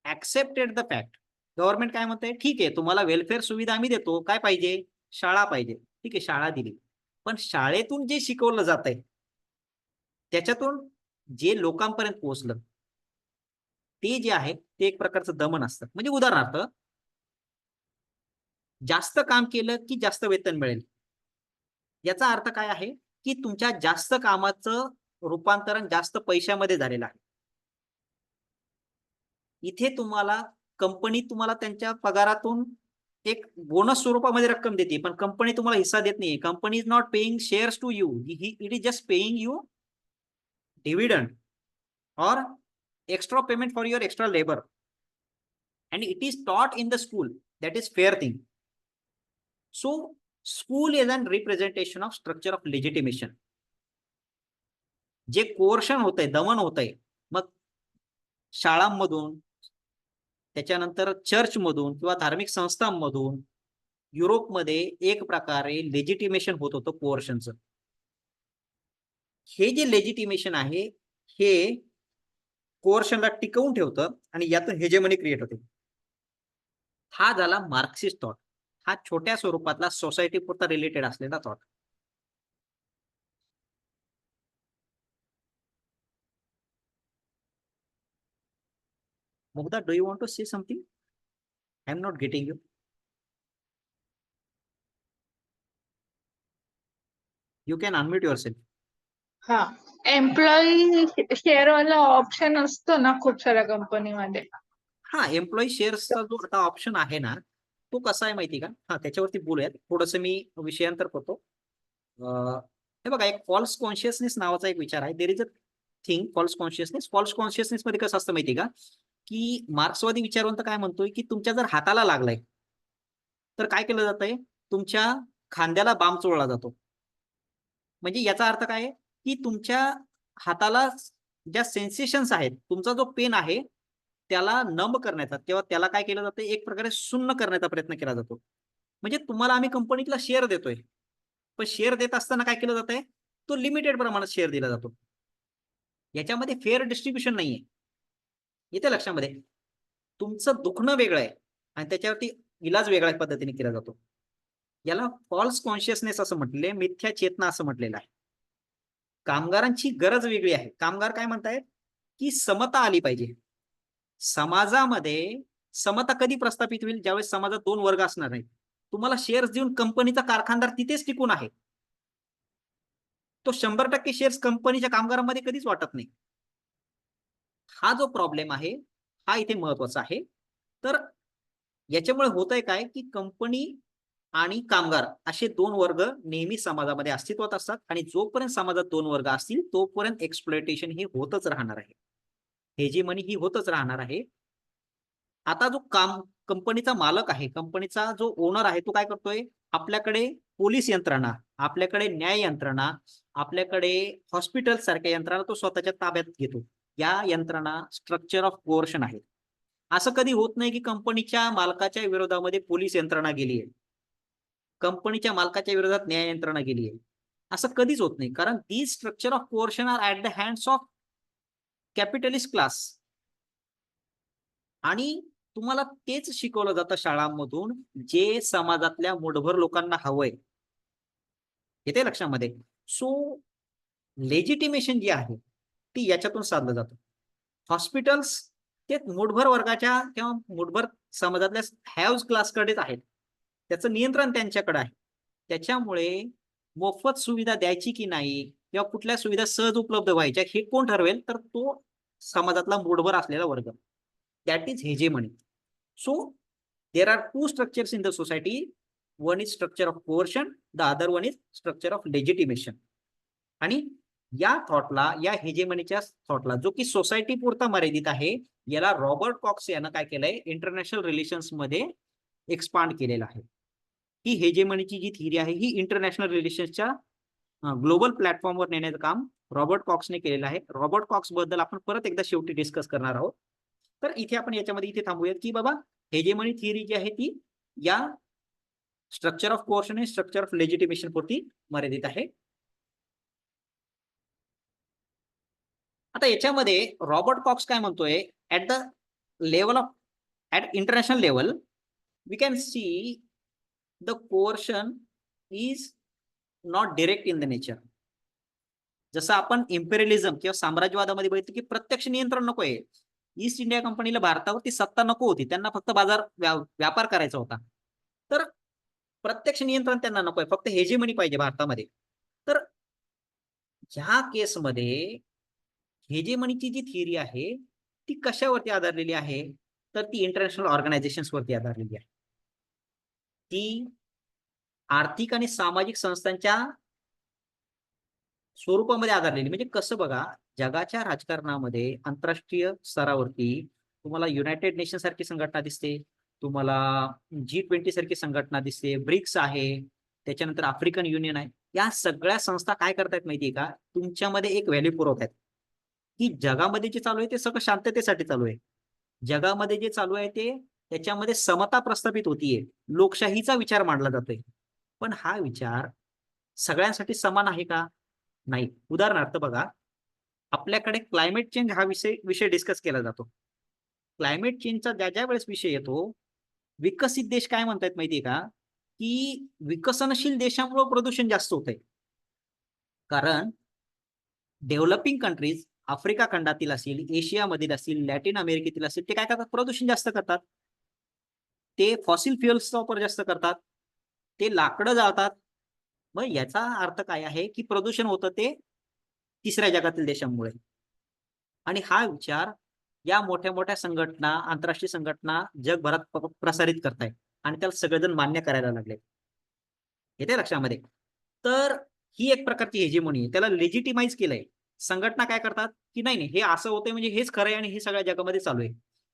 accepted the fact. Government काय म्हणते? ठीक आहे, तुम्हाला वेलफेअर सुविधा आम्ही देतो, काय पाहिजे? शाळा पाहिजे. ठीक आहे, शाळा दिली, पण शाळेतून जे शिकवलं जात आहे त्याच्यातून जे लोकांपर्यंत पोहोचलं ते जे आहे ते एक प्रकारचं दमन असतं. म्हणजे उदाहरणार्थ, जास्त काम केलं की जास्त वेतन मिळेल, याचा अर्थ काय आहे की तुमच्या जास्त कामाचं रूपांतरण जास्त पैशामध्ये झालेलं आहे. इथे तुम्हाला कंपनी तुम्हाला त्यांच्या पगारातून एक बोनस स्वरूपामध्ये रक्कम देते, पण कंपनी तुम्हाला हिस्सा देत नाही. Company is not paying shares to you, it is just paying you dividend or extra payment for your extra labor, and it is taught in the school. That is fair thing. So school is an representation of structure of legitimation. जे coercion होतंय, दमन होतंय, मग शाळांमधून, त्याच्यानंतर चर्चमधून किंवा धार्मिक संस्थांमधून युरोपमध्ये एक प्रकारे लेजिटिमेशन होत होतं कोर्शनचं. हे जे लेजिटिमेशन आहे हे कोअर्शनला टिकवून ठेवतं आणि यातून हेजेमनी क्रिएट होते. हा झाला मार्क्सिस्ट थॉट. हा छोट्या स्वरूपातला सोसायटी पुरता रिलेटेड असलेला thought. Mugdha, do you want to say something? I'm not getting you. You can unmute yourself. हा, एम्प्लॉई शेअर वाला ऑप्शन असतो ना खूप साऱ्या कंपनीमध्ये. हा, एम्प्लॉई शेअर्सचा जो आता ऑप्शन आहे ना, तो कसा आहे माहिती का? हा, त्याच्यावरती बोलूयात. थोडस मी विषयांतर करतो. हे बघा, एक फॉल्स कॉन्शियसनेस नावाचा एक विचार आहे. There is a thing false consciousness. False consciousness मध्ये कसं असतं माहिती का, की मार्क्सवादी विचारवंत काय म्हणतोय, की तुमच्या जर हाताला लागलाय तर काय केलं जातंय, तुमच्या खांद्याला बाम चोळला जातो. म्हणजे याचा अर्थ काय आहे, की तुमच्या हाताला ज्या सेन्सेशन्स आहेत, तुमचा जो पेन आहे त्याला नंब करण्याचा किंवा त्याला काय केलं जातं, एक प्रकारे सुन्न करण्याचा प्रयत्न केला जातो. म्हणजे तुम्हाला आम्ही कंपनीतला शेअर देतोय, पण शेअर देत असताना काय केलं जातंय, तो लिमिटेड प्रमाणात शेअर दिला जातो. याच्यामध्ये फेअर डिस्ट्रीब्युशन नाहीये. येते लक्षामध्ये? तुमचं दुखणं वेगळं आहे आणि त्याच्यावरती इलाज वेगळ्या पद्धतीने केला जातो. याला फॉल्स कॉन्शियसनेस असं म्हटले, मिथ्या चेतना असं म्हटलेलं आहे. कामगारांची गरज वेगळी आहे. कामगार काय म्हणतायत, की समता आली पाहिजे समाजामध्ये. समता कधी प्रस्थापित होईल, ज्यावेळेस समाजात दोन वर्ग असणार नाहीत. तुम्हाला शेअर्स देऊन कंपनीचा कारखानदार तिथेच टिकून आहे, तो 100% शेअर्स कंपनीच्या कामगारांमध्ये कधीच वाटत नाही. हा जो प्रॉब्लेम आहे, हा इथे महत्वाचा आहे. तर याच्यामुळे होतंय काय, की कंपनी आणि कामगार असे दोन वर्ग नेहमी समाजामध्ये अस्तित्वात असतात आणि जोपर्यंत समाजात दोन वर्ग असतील तोपर्यंत एक्सप्लॉयटेशन ही होतच राहणार आहे, हेजेमनी ही होतच राहणार आहे. आता जो कंपनीचा मालक आहे, कंपनीचा जो ओनर आहे, तो काय करतोय, आपल्याकडे पोलीस यंत्रणा, आपल्याकडे न्याय यंत्रणा, आपल्याकडे हॉस्पिटल सारख्या यंत्रणा तो स्वतःच्या ताब्यात घेतो. या यंत्रणा स्ट्रक्चर ऑफ कोअर्शन आहे. असं कधी होत नाही की कंपनीच्या मालकाच्या विरोधामध्ये पोलीस यंत्रणा गेली आहे, कंपनीच्या मालकाच्या विरोधात न्याय यंत्रणा गेली आहे, असं कधीच होत नाही. कारण these structure of coercion are at the hands of capitalist class. आणि तुम्हाला तेच शिकवलं जातं शाळांमधून, जे समाजातल्या मुठभर लोकांना हवंय. येते लक्षामध्ये? सो लेजिटिमेशन जी आहे ती याच्यातून साधलं जातं. हॉस्पिटल्स ते मुठभर वर्गाच्या किंवा मुठभर समाजातल्या हॅव्स क्लासकडेच आहेत, त्याचं नियंत्रण त्यांच्याकडे आहे. त्याच्यामुळे मोफत सुविधा द्यायची की नाही किंवा कुठल्या सुविधा सहज उपलब्ध व्हायच्या हे कोण ठरवेल, तर तो समाजातला मुठभर असलेला वर्ग. That is hegemony. So there are two structures in the society. One is structure of coercion, the other one is structure of legitimation. आणि या थॉटला, या हेजेमनीच्या थॉटला, जो की सोसायटी पुरता मर्यादित आहे, याला रॉबर्ट कॉक्स यानं काय केलंय, इंटरनॅशनल रिलेशन्स मध्ये एक्सपांड केलेलं आहे. ही हेजेमनीची जी थिअरी आहे ही इंटरनॅशनल रिलेशन्सच्या ग्लोबल प्लॅटफॉर्मवर नेण्याचं काम रॉबर्ट कॉक्सने केलेलं आहे. रॉबर्ट कॉक्स बद्दल आपण परत एकदा शेवटी डिस्कस करणार आहोत. तर इथे आपण याच्यामध्ये इथे थांबूयात, की बाबा हेजेमनी थिअरी जी आहे ती या स्ट्रक्चर ऑफ कोअर्शन आणि स्ट्रक्चर ऑफ लेजिटिमेशन पुरती मर्यादित आहे. आता याच्यामध्ये रॉबर्ट कॉक्स काय म्हणतोय, at the level of, at international level we can see the coercion is not direct in the nature. जसं आपण इम्पेरियलिझम किंवा साम्राज्यवादामध्ये बघितलं की प्रत्यक्ष नियंत्रण नको आहे. ईस्ट इंडिया कंपनीला भारतावरती सत्ता नको होती, त्यांना फक्त बाजार व्यापार करायचा होता. तर प्रत्यक्ष नियंत्रण त्यांना नको आहे, फक्त हेजेमनी पाहिजे भारतामध्ये. तर ह्या केसमध्ये हेजेमनीची जी थिअरी आहे ती कशावरती आधारलेली आहे, तर ती इंटरनॅशनल ऑर्गनायझेशन्स वरती आधारलेली आहे. ती आर्थिक आणि सामाजिक संस्थांच्या स्वरूपामध्ये आधारलेली. म्हणजे कसं बघा, जगाच्या राजकारणामध्ये आंतरराष्ट्रीय स्तरावरती तुम्हाला युनायटेड नेशन सारखी संघटना दिसते, तुम्हाला G20 सारखी संघटना दिसते, ब्रिक्स आहे, त्याच्यानंतर आफ्रिकन युनियन आहे. या सगळ्या संस्था काय करतायत माहितीये का, तुमच्यामध्ये एक व्हॅल्यू पुरवतायत की जगामध्ये जे चालू आहे ते सगळं शांततेसाठी चालू आहे. जगामध्ये जे चालू आहे ते त्याच्यामध्ये समता प्रस्थापित होतीये, लोकशाहीचा विचार मांडला जातोय. पण हा विचार सगळ्यांसाठी समान आहे का? नाही. उदाहरणार्थ बघा, आपल्याकडे क्लायमेट चेंज हा विषय डिस्कस केला जातो. क्लायमेट चेंजचा ज्या ज्या वेळेस विषय येतो, विकसित देश काय म्हणतात माहितीये का, की विकसनशील देशामुळे प्रदूषण जास्त होत आहे. कारण डेव्हलपिंग कंट्रीज आफ्रिका खंडातील असतील, एशियामधील असतील, लॅटिन अमेरिकेतील असतील, ते काय करतात? प्रदूषण जास्त करतात. ते फॉसिल फ्युएल्सचा वापर जास्त करतात, ते लाकडं जाळतात. मग याचा अर्थ काय आहे की प्रदूषण होतं ते तिसऱ्या जगातील देशांमुळे. आणि हा विचार या मोठ्या मोठ्या संघटना, आंतरराष्ट्रीय संघटना जगभरात प्रसारित करतायत आणि त्याला सगळेजण मान्य करायला लागले. येते लक्षामध्ये? तर ही एक प्रकारची हेजेमोनी आहे, त्याला लेजिटिमाइज केलंय. संघटना काय करतात की नाही नाही, हे असं होतंय म्हणजे हेच खरं आहे आणि हे सगळ्या जगामध्ये चालू आहे.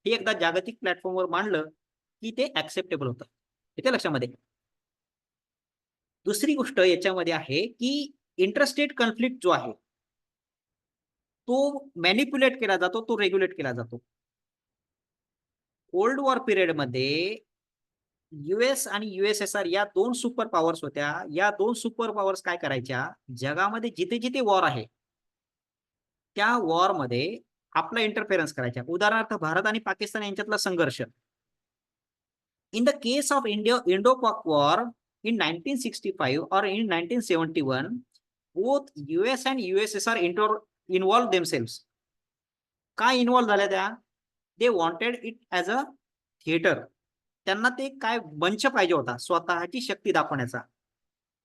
हे एकदा जागतिक प्लॅटफॉर्मवर मांडलं की ते ऍक्सेप्टेबल होतं. येते लक्षामध्ये? दुसरी गोष्ट याच्यामध्ये आहे की इंटरस्टेट कॉन्फ्लिक्ट जो आहे तो मॅनिप्युलेट केला जातो, तो रेग्युलेट केला जातो. कोल्ड वॉर पिरियड मध्ये युएस आणि युएसएसआर या दोन सुपर पॉवर्स होत्या. या दोन सुपर पॉवर्स काय करायच्या? जगामध्ये जिथे जिथे वॉर आहे त्या वॉर मध्ये आपला इंटरफेरन्स करायच्या. उदाहरणार्थ भारत आणि पाकिस्तान यांच्यातला संघर्ष. In the case of Indo-Pak War in 1965 or in 1971, both US and USSR involved themselves. काय इन्व्हॉल्व झाल्या त्या? They wanted it as a theatre. त्यांना ते काय मंच पाहिजे होता स्वतःची शक्ती दाखवण्याचा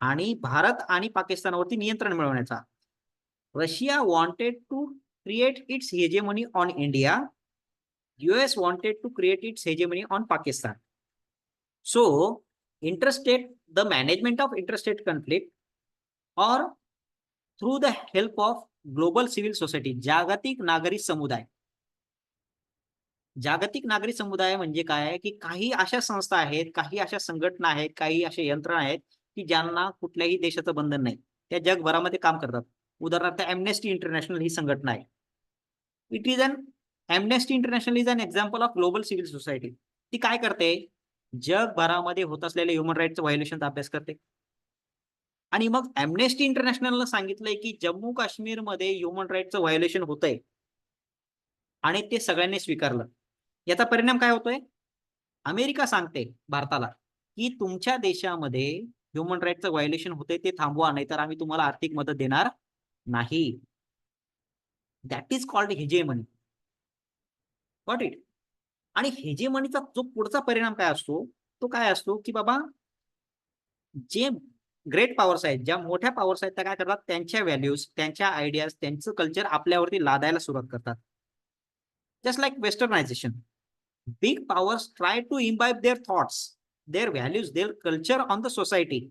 आणि भारत आणि पाकिस्तानवरती नियंत्रण मिळवण्याचा. Russia wanted to create its hegemony on India. US wanted to create its hegemony on Pakistan. So, the management of interstate conflict or through the help of global civil society, जागतिक नागरी समुदाय. जागतिक नागरी समुदाय म्हणजे काय? की काही अशा संस्था आहेत, काही अशा संघटना आहेत, काही अशा यंत्रणा आहेत की ज्यांना कुठल्याही देशाचं बंधन नाही. त्या जगभरामध्ये काम करतात. उदाहरणार्थ एम्नेस्टी इंटरनॅशनल ही संघटना आहे. It is an Amnesty International is an example of global civil society. ती काय करते? जगभरामध्ये होत असलेल्या ह्युमन राईटचं व्हायोलेशनचा अभ्यास करते. आणि मग एम्नेस्टी इंटरनॅशनलनं सांगितलंय की जम्मू काश्मीरमध्ये ह्युमन राईटचं व्हायोलेशन होतंय आणि ते सगळ्यांनी स्वीकारलं. याचा परिणाम काय होतोय? अमेरिका सांगते भारताला की तुमच्या देशामध्ये ह्युमन राईटचं व्हायोलेशन होतंय, ते थांबवा, नाहीतर आम्ही तुम्हाला आर्थिक मदत देणार नाही. That is called hegemony. Got it? आणि हेजेमनीचा जो पुढचा परिणाम काय असतो तो काय असतो की बाबा जे ग्रेट पॉवर्स आहेत, ज्या मोठ्या पॉवर्स आहेत, त्या काय करतात? त्यांच्या व्हॅल्यूज, त्यांच्या आयडियाज, त्यांचं कल्चर आपल्यावरती लादायला सुरुवात करतात. Just like westernisation. Big powers try to imbibe their thoughts, their values, their culture on the society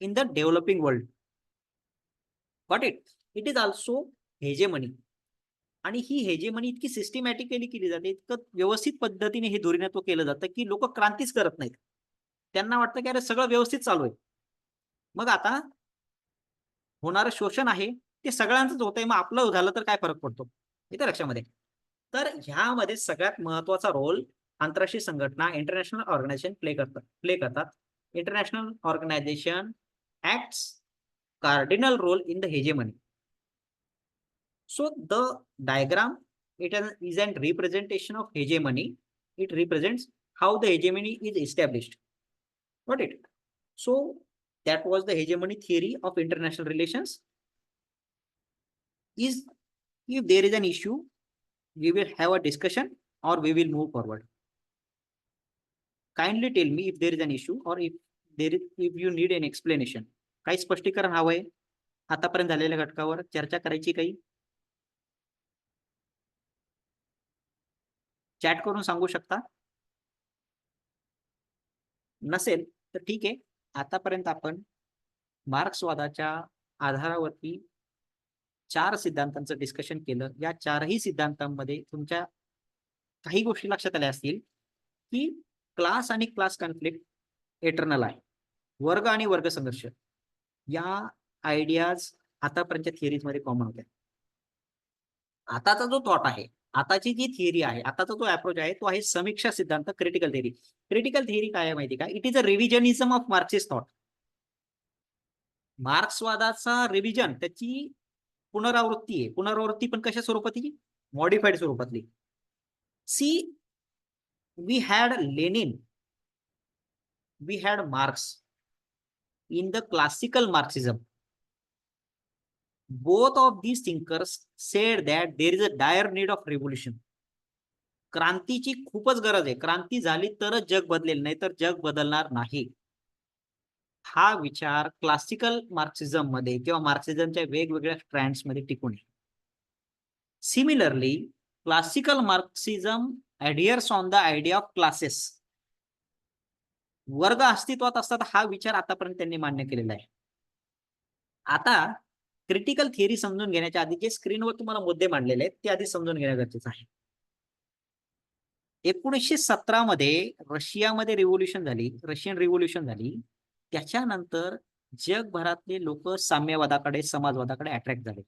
in the developing world. Got it? It is also hegemony. आणि ही हेजेमनी इतकी systematically केली जाते, इतकं व्यवस्थित पद्धतीने हे धोरणत्व केलं जातं की लोक क्रांतीच करत नाहीत. त्यांना वाटतं की अरे सगळं व्यवस्थित चालू आहे. मग आता होणारं शोषण आहे ते सगळ्यांचंच होतंय, मग आपलं झालं तर काय फरक पडतो? इथे लक्षामध्ये. तर ह्यामध्ये सगळ्यात महत्वाचा रोल आंतरराष्ट्रीय संघटना, इंटरनॅशनल ऑर्गनायझेशन प्ले करतात. International organisation acts cardinal role in the hegemony. So the diagram, it is a representation of hegemony. It represents how the hegemony is established. Got it? So that was the hegemony theory of international relations. Is if there is an issue, we will have a discussion or we will move forward. Kindly tell me if there is an issue or if you need an explanation. काही स्पष्टीकरण हवंय आतापर्यंत झालेल्या घटकावर चर्चा करायची काही? Chat करून सांगू शकता. नसेल तर ठीक आहे. आतापर्यंत आपण मार्क्सवादाच्या आधारावरती 4 सिद्धांतांचं डिस्कशन केलं. या 4ही सिद्धांतांमध्ये तुमच्या काही गोष्टी लक्षात आल्या असतील की क्लास आणि क्लास कॉन्फ्लिक्ट एटर्नल आहे. वर्ग आणि वर्ग संघर्ष या आयडियाज आतापर्यंतच्या थिअरीजमध्ये कॉमन होत्या. आताचा जो थॉट आहे, आताची जी थिअरी आहे, आताचा जो अप्रोच आहे तो आहे समीक्षा सिद्धांत, क्रिटिकल थिअरी. क्रिटिकल थिअरी काय आहे माहिती का? It is a revisionism of Marxist thought. मार्क्सवादाचा रिव्हिजन, त्याची पुनरावृत्ती आहे. पुनरावृत्ती पण कशा स्वरूपातली? मॉडिफाईड स्वरूपातली. See, we had Lenin, we had Marx in the classical Marxism. both of these thinkers said that there is a dire need of revolution. क्रांतीची खूपच गरज आहे, क्रांती झाली तरच जग बदलेल, नाही तर जग बदलणार नाही. हा विचार क्लासिकल मार्क्सिझम मध्ये किंवा मार्क्सिझमच्या वेगवेगळ्या स्ट्रँड्स मध्ये टिकून आहे. Similarly classical Marxism adheres on the idea of classes. वर्ग अस्तित्वात असतात हा विचार आतापर्यंत त्यांनी मान्य केलेला आहे. आता क्रिटिकल थिअरी समजून घेण्याच्या आधी जे स्क्रीनवर तुम्हाला मुद्दे मांडलेले आहेत ते आधी समजून घेणं गरजेचं आहे. 1917 मध्ये रशियामध्ये रशियन रिव्होल्यूशन झाली. त्याच्यानंतर जगभरातले लोक साम्यवादाकडे, समाजवादाकडे अट्रॅक्ट झाले.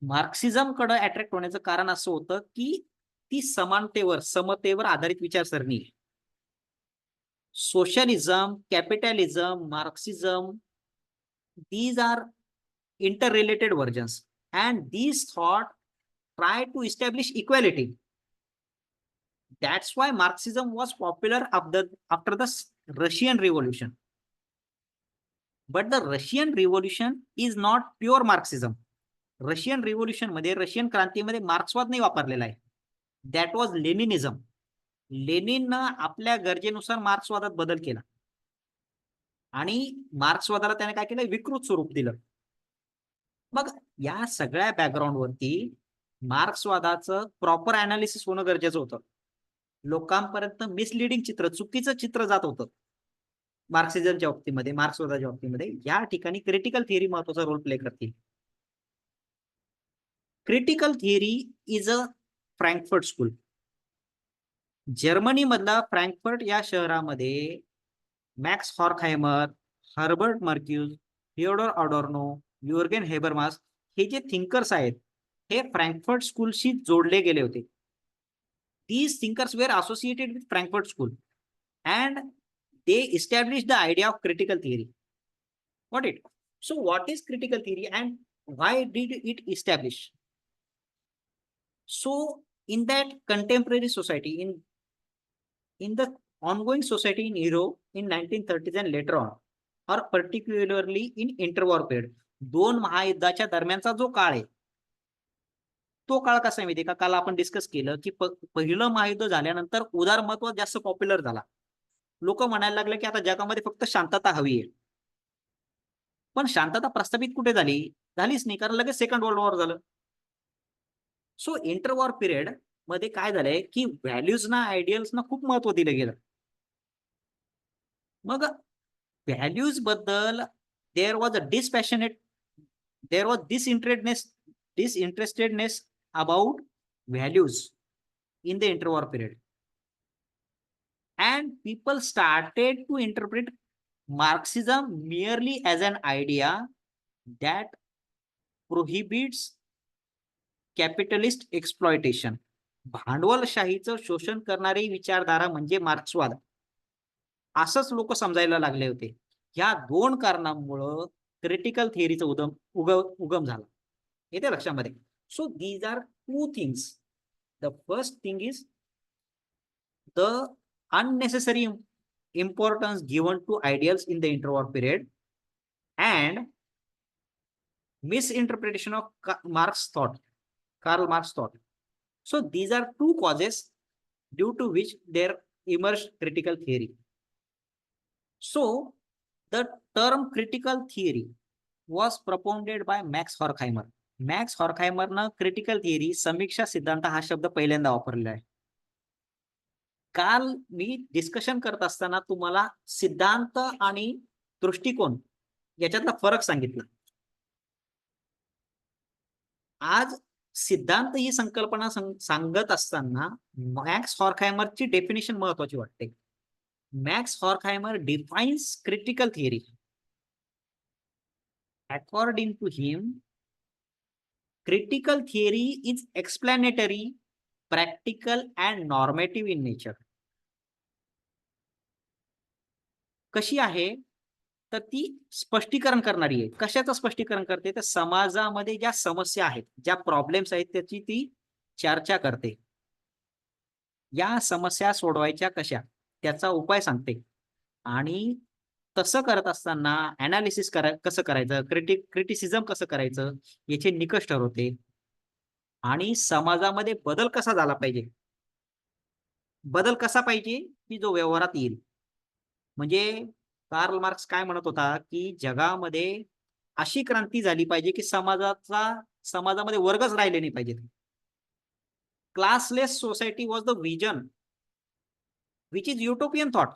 मार्क्सिझमकडे अट्रॅक्ट होण्याचं कारण असं होतं की ती समानतेवर, समतेवर आधारित विचारसरणी आहे. Socialism, capitalism, Marxism, these are interrelated versions and these thought try to establish equality. That's why Marxism was popular after the Russian Revolution. But the Russian Revolution is not pure Marxism. Russian revolution मध्ये, Russian क्रांतीमध्ये मार्क्सवाद नाही वापरलेला आहे. That was लेनिनिझम. लेनिननं आपल्या गरजेनुसार मार्क्सवादात बदल केला आणि मार्क्सवादाला त्याने काय केलं, विकृत स्वरूप दिलं. मग या सगळ्या बॅकग्राऊंड वरती मार्क्सवादाचं प्रॉपर अनालिसिस होणं गरजेचं होतं. लोकांपर्यंत मिसलिडिंग चित्र, चुकीचं चित्र जात होतं मार्क्सिझमच्या बाबतीमध्ये, मार्क्सवादाच्या बाबतीमध्ये. या ठिकाणी क्रिटिकल थिअरी महत्वाचा रोल प्ले करते. Critical theory is a Frankfurt school. Germany मधला फ्रँकफर्ट या शहरामध्ये Max Horkheimer, Herbert Marcuse, Theodor Adorno, Jurgen Habermas हे जे थिंकर्स आहेत हे फ्रँकफर्ट स्कूलशी जोडले गेले होते. These thinkers were associated with Frankfurt School and they established the idea of critical theory. Got it? So what is critical theory and why did it establish? So in that contemporary society, in the ongoing society in Europe in 1930s and later on, or particularly in interwar period, दोन महायुद्धाच्या दरम्यानचा जो काळ आहे तो काळ कसा आहे माहिती का, काल आपण डिस्कस केलं की पहिलं महायुद्ध झाल्यानंतर उदारमतवाद जास्त पॉप्युलर झाला. लोक म्हणायला लागले की आता जगामध्ये फक्त शांतता हवी आहे. पण शांतता प्रस्थापित कुठे झाली, झालीच नाही, कारण लगेच सेकंड वर्ल्ड वॉर झालं. सो इंटरवॉर पिरियड मध्ये काय झालंय की व्हॅल्यूजना, आयडियल्सना खूप महत्व दिलं गेलं. मग व्हॅल्यूज बद्दल there was a disinterestedness about values in the interwar period, and people started to interpret Marxism merely as an idea that prohibits capitalist exploitation. भांडवलशाहीचं शोषण करणारी विचारधारा म्हणजे मार्क्सवाद, असंच लोक समजायला लागले होते. या दोन कारणांमुळे क्रिटिकल थिअरीचा उगम झाला. येते लक्षामध्ये. So these are two things. The first thing is the unnecessary importance given to ideals in the interwar period and misinterpretation of Karl Marx thought. So these are two causes due to which there emerged critical theory. So the term critical theory was propounded by Max Horkheimer. Max हॉर्खहायमरनं critical theory, समीक्षा सिद्धांत हा शब्द पहिल्यांदा वापरलेला आहे. काल मी discussion करत असताना तुम्हाला सिद्धांत आणि दृष्टिकोन याच्यातला फरक सांगितला. आज सिद्धांत ही संकल्पना सांगत असताना मॅक्स हॉर्खहायमरची डेफिनेशन महत्वाची वाटते. Max Horkheimer defines critical theory. According to him, critical theory is explanatory, practical and normative in nature. कशी आहे तर ती स्पष्टीकरण करणारी आहे. कशाचं स्पष्टीकरण करते तर समाजामध्ये ज्या समस्या आहेत, ज्या प्रॉब्लेम्स आहेत त्याची ती चर्चा करते. या समस्या सोडवायच्या कशा त्याचा उपाय सांगते आणि तसं करत असताना अनालिसिस कसं करायचं, क्रिटिसिझम कसं करायचं याचे निकष ठरवते. आणि समाजामध्ये बदल कसा झाला पाहिजे, बदल कसा पाहिजे की जो व्यवहारात येईल. म्हणजे कार्ल मार्क्स काय म्हणत होता की जगामध्ये अशी क्रांती झाली पाहिजे की समाजामध्ये वर्गच राहिले नाही पाहिजेत. Classless society was the vision which is utopian thought.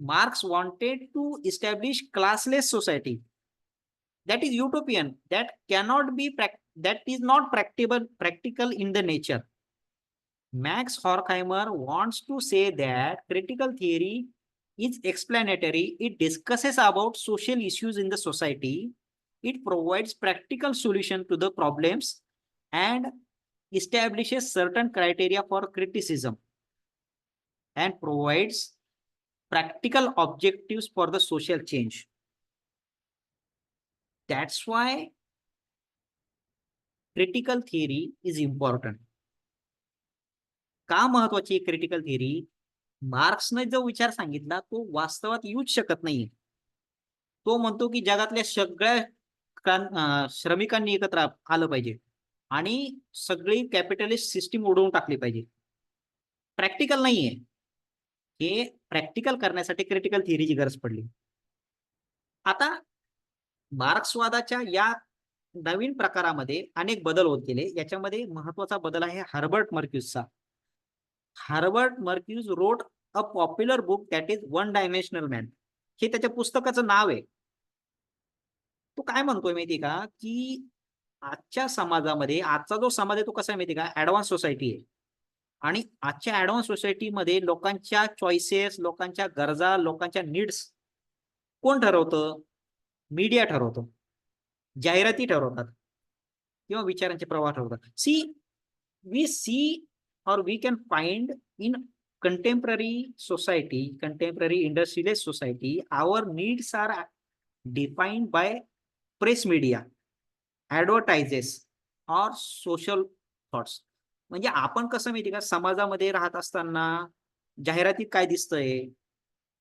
Marx wanted to establish classless society. That is utopian. That is not practical in the nature. Max Horkheimer wants to say that critical theory is explanatory. It discusses about social issues in the society. It provides practical solution to the problems and establishes certain criteria for criticism and provides practical objectives for the social change. That's why critical theory is important. का महत्वाची critical theory? मार्क्सने जो विचार सांगितला तो वास्तवात येऊच शकत नाहीये. तो म्हणतो की जगातल्या सगळ्या श्रमिकांनी एकत्र आलं पाहिजे आणि सगळी कॅपिटलिस्ट सिस्टीम उडवून टाकली पाहिजे. प्रॅक्टिकल नाहीये. हे प्रॅक्टिकल करण्यासाठी क्रिटिकल थिअरीची गरज पडली. आता मार्क्सवादाच्या या नवीन प्रकारामध्ये अनेक बदल होत गेले. याच्यामध्ये महत्वाचा बदल आहे हर्बर्ट मर्क्यूजचा. Herbert Marcuse wrote a popular book that is one dimensional man. हे त्याच्या पुस्तकाचं नाव आहे. तो काय म्हणतोय माहिती का की आजच्या समाजामध्ये आजचा जो समाज आहे तो कसा आहे माहिती का, ऍडव्हान्स सोसायटी आहे. आणि आजच्या ऍडव्हान्स सोसायटीमध्ये लोकांच्या चॉईसेस, लोकांच्या गरजा, लोकांच्या नीड्स कोण ठरवतं? मीडिया ठरवतो, जाहिराती ठरवतात किंवा विचारांचे प्रवाह ठरवतात. we see or we can find in contemporary society, contemporary industrialist society, our needs are defined by press media, advertises or social thoughts. म्हणजे आपण कसं माहिती का, समाजामध्ये राहत असताना जाहिरातीत काय दिसतंय,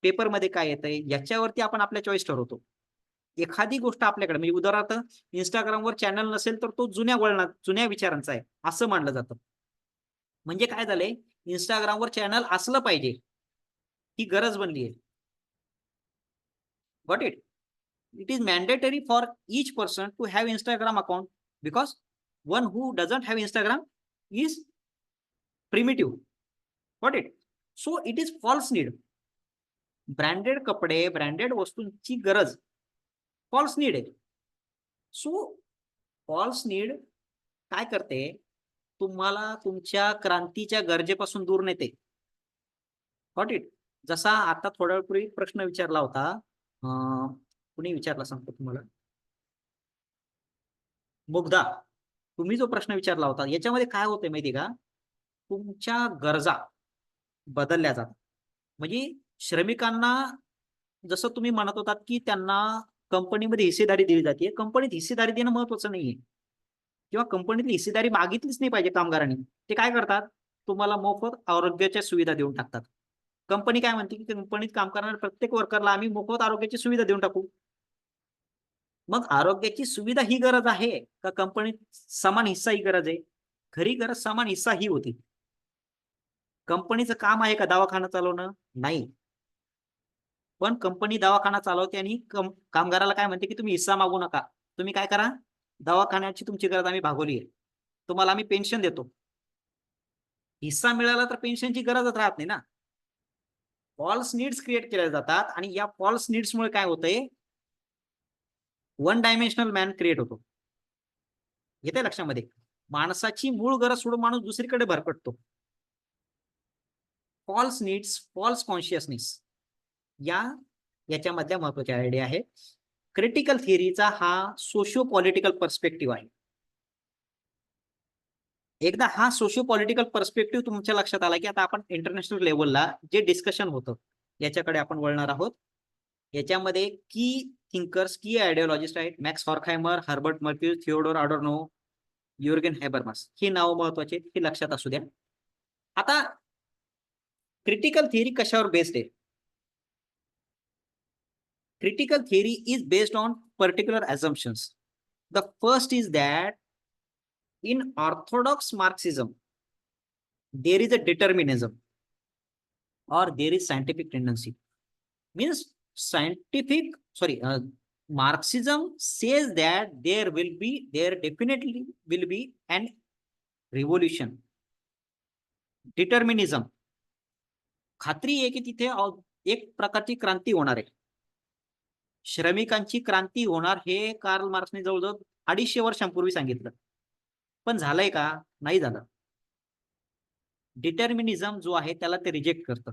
पेपरमध्ये काय येतंय, याच्यावरती आपण आपल्या चॉईस ठरवतो. एखादी गोष्ट आपल्याकडे म्हणजे उदाहरणार्थ इंस्टाग्रामवर चॅनल नसेल तर तो जुन्या विचारांचा आहे असं मानलं जातं. म्हणजे काय झालंय, इंस्टाग्रामवर चॅनल असलं पाहिजे ही गरज बनली आहे. Got it? It is mandatory for each person to have Instagram account because one who doesn't have Instagram is primitive. Got it? So it is false need. Branded कपडे, ब्रँडेड वस्तूंची गरज फॉल्स नीड आहे. So false need काय करते, तुम्हाला तुमच्या क्रांतीच्या गरजेपासून दूर नेते. Got it? जसा आता थोड्या वेळपूर्वी प्रश्न विचारला होता, कुणी विचारला सांगतो तुम्हाला, मुग्धा, तुम्ही जो प्रश्न विचारला होता याच्यामध्ये काय होतंय माहिती का, तुमच्या गरजा बदलल्या जातात. म्हणजे श्रमिकांना जसं तुम्ही म्हणत होतात की त्यांना कंपनीमध्ये हिस्सेदारी दिली जाते, कंपनीत हिस्सेदारी देणं महत्वाचं नाहीये किंवा कंपनीतली हिस्सेदारी मागितलीच नाही पाहिजे कामगारांनी. ते काय करतात, तुम्हाला मोफत आरोग्याच्या सुविधा देऊन टाकतात. कंपनी काय म्हणते की कंपनीत काम करणाऱ्या प्रत्येक वर्करला आम्ही मोफत आरोग्याची सुविधा देऊन टाकू. मग आरोग्याची सुविधा ही गरज आहे का कंपनीत समान हिस्सा ही गरज आहे? खरी गरज समान हिस्सा ही होती. कंपनीचं काम आहे का दवाखाना चालवणं? नाही. पण कंपनी दवाखाना चालवते आणि कामगाराला काय म्हणते की तुम्ही हिस्सा मागू नका, तुम्ही काय करा, दवाखान्याची तुमची गरज आम्ही भागवली आहे, तुम्हाला आम्ही पेन्शन देतो. हिस्सा मिळाला तर पेन्शनची गरजच राहत नाही ना. फॉल्स नीड्स क्रिएट केल्या जातात आणि या फॉल्स नीड्समुळे काय होतंय, वन डायमेन्शनल मॅन क्रिएट होतो. येते लक्षामध्ये, माणसाची मूळ गरज सोडून माणूस दुसरीकडे भरकटतो. फॉल्स नीड्स, फॉल्स कॉन्शियसनेस याच्यामधल्या महत्वाच्या आयडिया आहे. क्रिटिकल थिअरीचा हा सोशिओ पॉलिटिकल पर्स्पेक्टिव्ह आहे. एकदा हा सोशिओ पॉलिटिकल पर्स्पेक्टिव्ह तुमच्या लक्षात आला की आता आपण इंटरनॅशनल लेवलला जे डिस्कशन होतं याच्याकडे आपण वळणार आहोत. याच्यामध्ये की थिंकर्स, की आयडिओलॉजिस्ट आहेत max Horkheimer, Herbert मर्क्यूज, Theodore Adorno, Jurgen हॅबरमास. ही नावं महत्वाची आहेत, ही लक्षात असू द्या. आता क्रिटिकल थिअरी कशावर बेस्ड आहे? critical theory is based on particular assumptions. The first is that in orthodox Marxism, there is a determinism or there is scientific tendency. Means Marxism says that there definitely will be an revolution. Determinism, खात्री आहे की तिथे एक प्रकारची क्रांती होणार आहे. श्रमिकांची क्रांती होणार हे कार्ल मार्क्सने जवळजवळ 250 वर्षांपूर्वी सांगितलं. पण झालंय का? नाही झालं. डिटर्मिनिझम जो आहे त्याला ते रिजेक्ट करतं.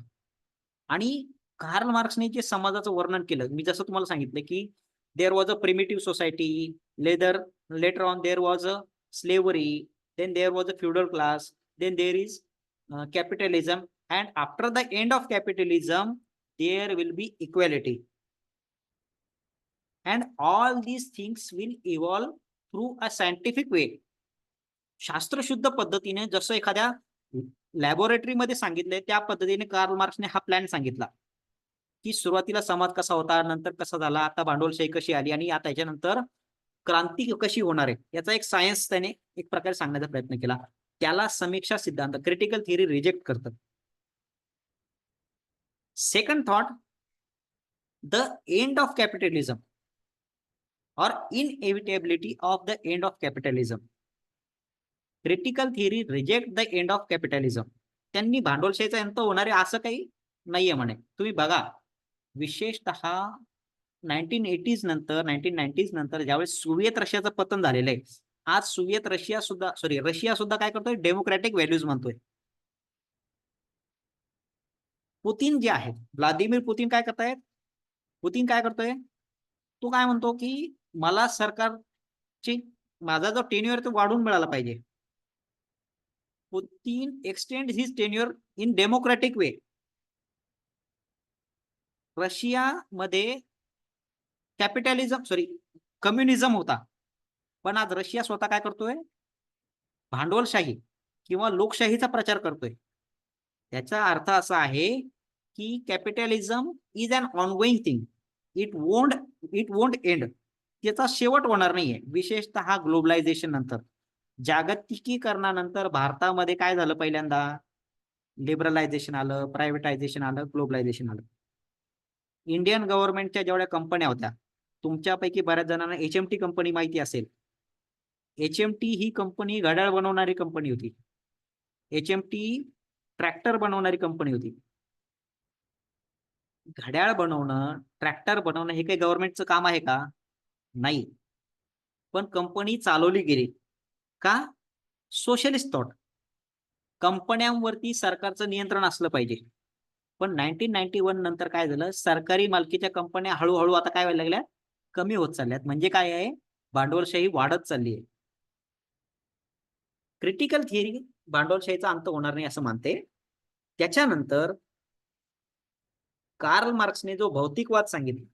आणि कार्ल मार्क्सने जे समाजाचं वर्णन केलं, मी जसं तुम्हाला सांगितलं की there was a primitive society, later on there was a slavery, then there was a feudal class, then there is capitalism, and after the end of capitalism there will be equality, and all these things will evolve through a scientific way. शास्त्रशुद्ध पद्धतीने जसं एखाद्या laboratory मध्ये सांगितलंय त्या पद्धतीने Carl मार्क्सने हा प्लॅन सांगितला की सुरुवातीला समाज कसा होता, नंतर कसा झाला, आता भांडवलशाही कशी आली आणि आता याच्यानंतर क्रांती कशी होणार आहे याचा एक सायन्स त्याने एक प्रकारे सांगण्याचा प्रयत्न केला. त्याला समीक्षा सिद्धांत, क्रिटिकल थिअरी रिजेक्ट करतात. Second thought, the end of capitalism or inevitability of the end of capitalism. Critical theory reject the end of capitalism. त्यांनी भांडवलशाहीचा अंत होणार आहे असं काही नाहीये म्हणे. तुम्ही बघा, विशेषतः 1980s नंतर 1990s नंतर ज्यावेळेस सोव्हिएत रशियाचं पतन झालेलं आहे, आज सोव्हिएत रशिया सुद्धा काय करतोय, डेमोक्रॅटिक व्हॅल्यूज म्हणतोय. पुतीन जे आहेत, व्लादिमीर पुतीन काय करतायत, पुतीन काय करतोय, तो काय म्हणतो की मला सरकारची माझा जो टेन्युअर तो वाढून मिळाला पाहिजे. Putin extend his tenure in democratic way. रशियामध्ये कम्युनिझम होता, पण आज रशिया स्वतः काय करतोय, भांडवलशाही किंवा लोकशाहीचा प्रचार करतोय. याचा अर्थ असा आहे की capitalism is an ongoing thing, it won't end. त्याचा शेवट होणार नाहीये. विशेषतः ग्लोबलायझेशन नंतर, जागतिकीकरणानंतर भारतामध्ये काय झालं, पहिल्यांदा लिबरलायझेशन आलं, प्रायव्हेटायझेशन आलं, ग्लोबलायझेशन आलं. इंडियन गव्हर्नमेंटच्या जेवढ्या कंपन्या होत्या, तुमच्यापैकी बऱ्याच जणांना HMT कंपनी माहिती असेल. HMT ही कंपनी घड्याळ बनवणारी कंपनी होती. HMT ट्रॅक्टर बनवणारी कंपनी होती. घड्याळ बनवणं, ट्रॅक्टर बनवणं हे काही गव्हर्नमेंटचं काम आहे का? नाही. पण कंपनी चालवली गेली का? Socialist thought. कंपन्यांवरती सरकारचं नियंत्रण असलं पाहिजे. पण 1991 नंतर काय झालं, सरकारी मालकीच्या कंपन्या हळूहळू आता काय व्हायला लागल्या, कमी होत चालल्यात. म्हणजे काय आहे, भांडवलशाही वाढत चालली आहे. क्रिटिकल थिअरी भांडवलशाहीचा अंत होणार नाही असं मानते. त्याच्यानंतर कार्ल मार्क्सने जो भौतिकवाद सांगितलं,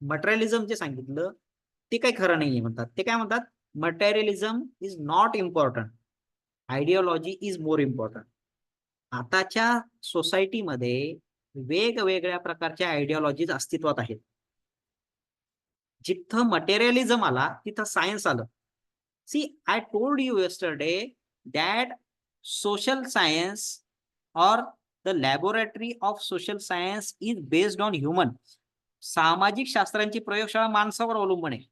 मटेरियलिझम जे सांगितलं, ते काही खरं नाहीये म्हणतात. ते काय म्हणतात, materialism is not important, ideology is more important. आताच्या सोसायटीमध्ये वेगवेगळ्या प्रकारच्या आयडिओलॉजीज अस्तित्वात आहेत. जिथं मटेरियलिझम आला तिथं सायन्स आलं. See, I told you yesterday that social science or the laboratory of social science is based on human. सामाजिक शास्त्रांची प्रयोगशाळा माणसावर अवलंबून आहे.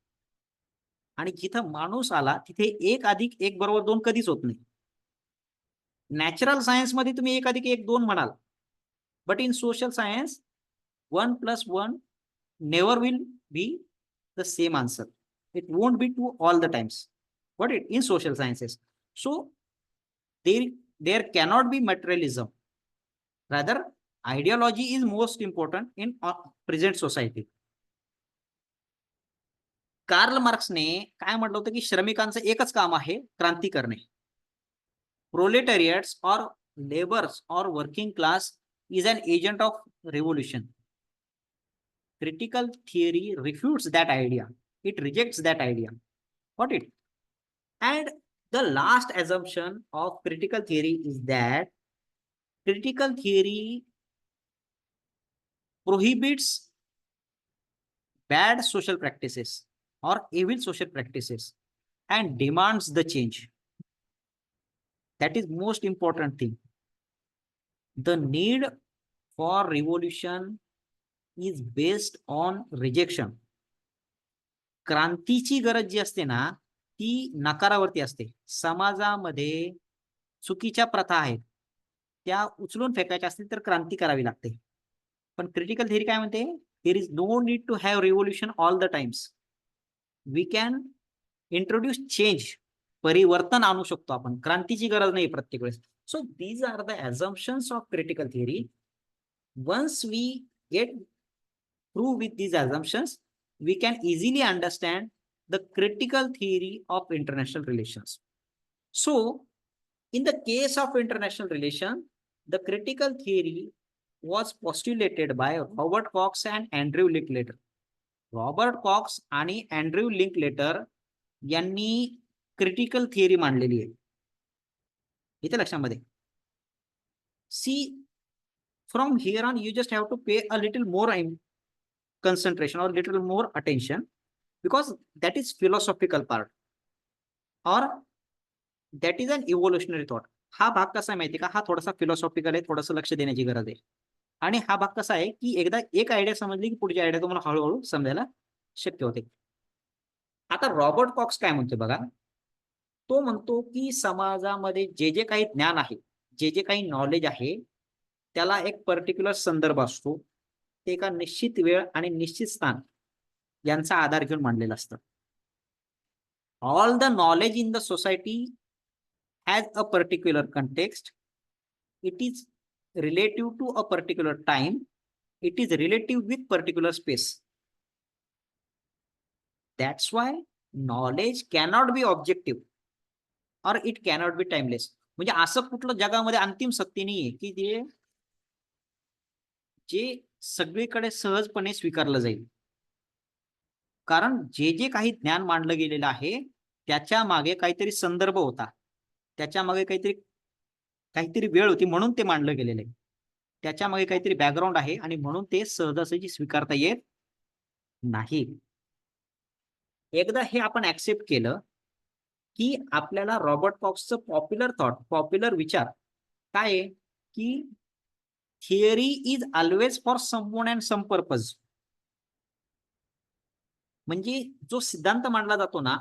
आणि जिथं माणूस आला तिथे 1+1=2 कधीच होत नाही. नॅचरल सायन्स मध्ये तुम्ही 1+1=2 म्हणाल, but in social science 1+1 never will be the same answer. It won't be 2 all the times. What it in social sciences. So there cannot be materialism. Rather, ideology is most important in present society. Karl मार्क्सने काय म्हटलं होतं की श्रमिकांचं एकच काम आहे, क्रांती करणे. प्रोलेटेरियट्स और लेबर्स और working class is an agent of revolution. Critical theory refutes that idea. It rejects that idea. Got it? And the last assumption of critical theory is that critical theory prohibits bad social practices or evil social practices and demands the change. That is most important thing. The need for revolution is based on rejection. क्रांतीची गरज जी असते ना ती नकारावरती असते. समाजामध्ये चुकीच्या प्रथा आहेत त्या उचलून फेकायच्या असतील तर क्रांती करावी लागते. पण क्रिटिकल थिअरी काय म्हणते, there is no need to have revolution all the times. We can introduce change, परिवर्तन आणू शकतो आपण, क्रांतीची गरज नाही प्रत्येक वेळेस. So these are the assumptions of critical theory. Once we get through with these assumptions we can easily understand the critical theory of international relations. So, in the case of international relation, the critical theory was postulated by Robert Cox and Andrew Linklater. Robert Cox आणि Andrew Linklater यांनी critical theory मांडलेली आहे. इथे लक्षामध्ये. See, from here on, you just have to pay a little more concentration or little more attention because that is philosophical part or that is an evolutionary thought. हा भाग कसा आहे माहिती का, हा थोडासा फिलॉसॉफिकल आहे, थोडंसं लक्ष देण्याची गरज आहे. आणि हा भाग कसा आहे की एकदा एक आयडिया समजली की पुढची आयडिया तुम्हाला हळूहळू समजायला शक्य होते. आता रॉबर्ट कॉक्स काय म्हणतो बघा, तो म्हणतो की समाजामध्ये जे जे काही ज्ञान आहे, जे जे काही नॉलेज आहे, त्याला एक पर्टिक्युलर संदर्भ असतो, ते एका निश्चित वेळ आणि निश्चित स्थान यांचा आधार घेऊन मांडलेलं असतं. All the knowledge in the society has a particular context. It is relative to a particular time. It is relative with particular space. That's why knowledge cannot be objective or it cannot be timeless. म्हणजे असं कुठलं जगामध्ये अंतिम सत्य नाहीये की जे सगळीकडे सहजपणे स्वीकारलं जाईल. कारण जे जे काही ज्ञान मांडलं गेलेलं आहे त्याच्या मागे काहीतरी संदर्भ होता, त्याच्या मागे काहीतरी वेळ होती म्हणून ते मांडलं गेलेलं आहे, त्याच्या मागे काहीतरी बॅकग्राऊंड आहे आणि म्हणून ते सहजासहजी स्वीकारता येत नाही. एकदा हे आपण ऍक्सेप्ट केलं की आपल्याला रॉबर्ट कॉक्सचं पॉप्युलर थॉट, पॉप्युलर विचार काय आहे की theory is always for someone and some purpose. म्हणजे जो सिद्धांत मांडला जातो ना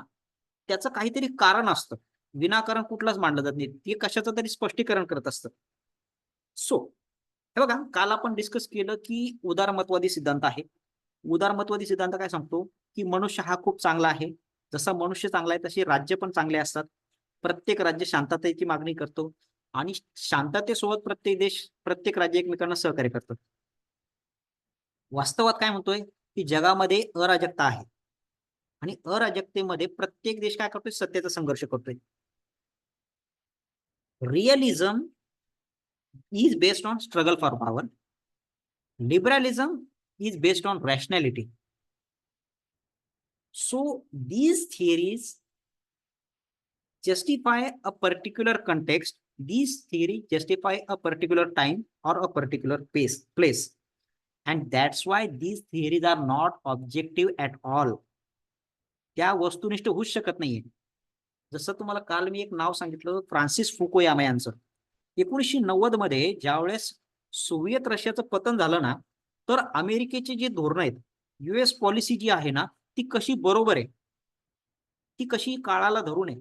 त्याचं काहीतरी कारण असतं, विनाकारण कुठलाच मांडलं जात नाही, ते कशाचं तरी स्पष्टीकरण करत असतं. सो हे बघा, काल आपण डिस्कस केलं की उदारमतवादी सिद्धांत आहे. उदारमतवादी सिद्धांत काय सांगतो की मनुष्य हा खूप चांगला आहे, जसा मनुष्य चांगला आहे तसे राज्य पण चांगले असतात. प्रत्येक राज्य शांततेची मागणी करतो आणि शांततेसोबत प्रत्येक देश, प्रत्येक राज्य एकमेकांना सहकार्य करतात. वास्तवात काय म्हणतोय की जगामध्ये अराजकता आहे आणि अराजकतेमध्ये प्रत्येक देश काय करतोय, सत्तेचा संघर्ष करतोय. Realism is based on struggle for power. Liberalism is based on rationality. So these theories justify a particular context. These theories justify a particular time or a particular place. And that's why these theories are not objective at all. त्या वस्तुनिष्ठ होऊच शकत नाहीये. जसं तुम्हाला काल मी एक नाव सांगितलं, फ्रान्सिस फुकुयामा यांचं. 1990 मध्ये ज्यावेळेस सोव्हिएत रशियाचं पतन झालं ना, तर अमेरिकेचे जे धोरण आहेत, युएस पॉलिसी जी आहे ना, ती कशी बरोबर आहे, ती कशी काळाला धरून आहे,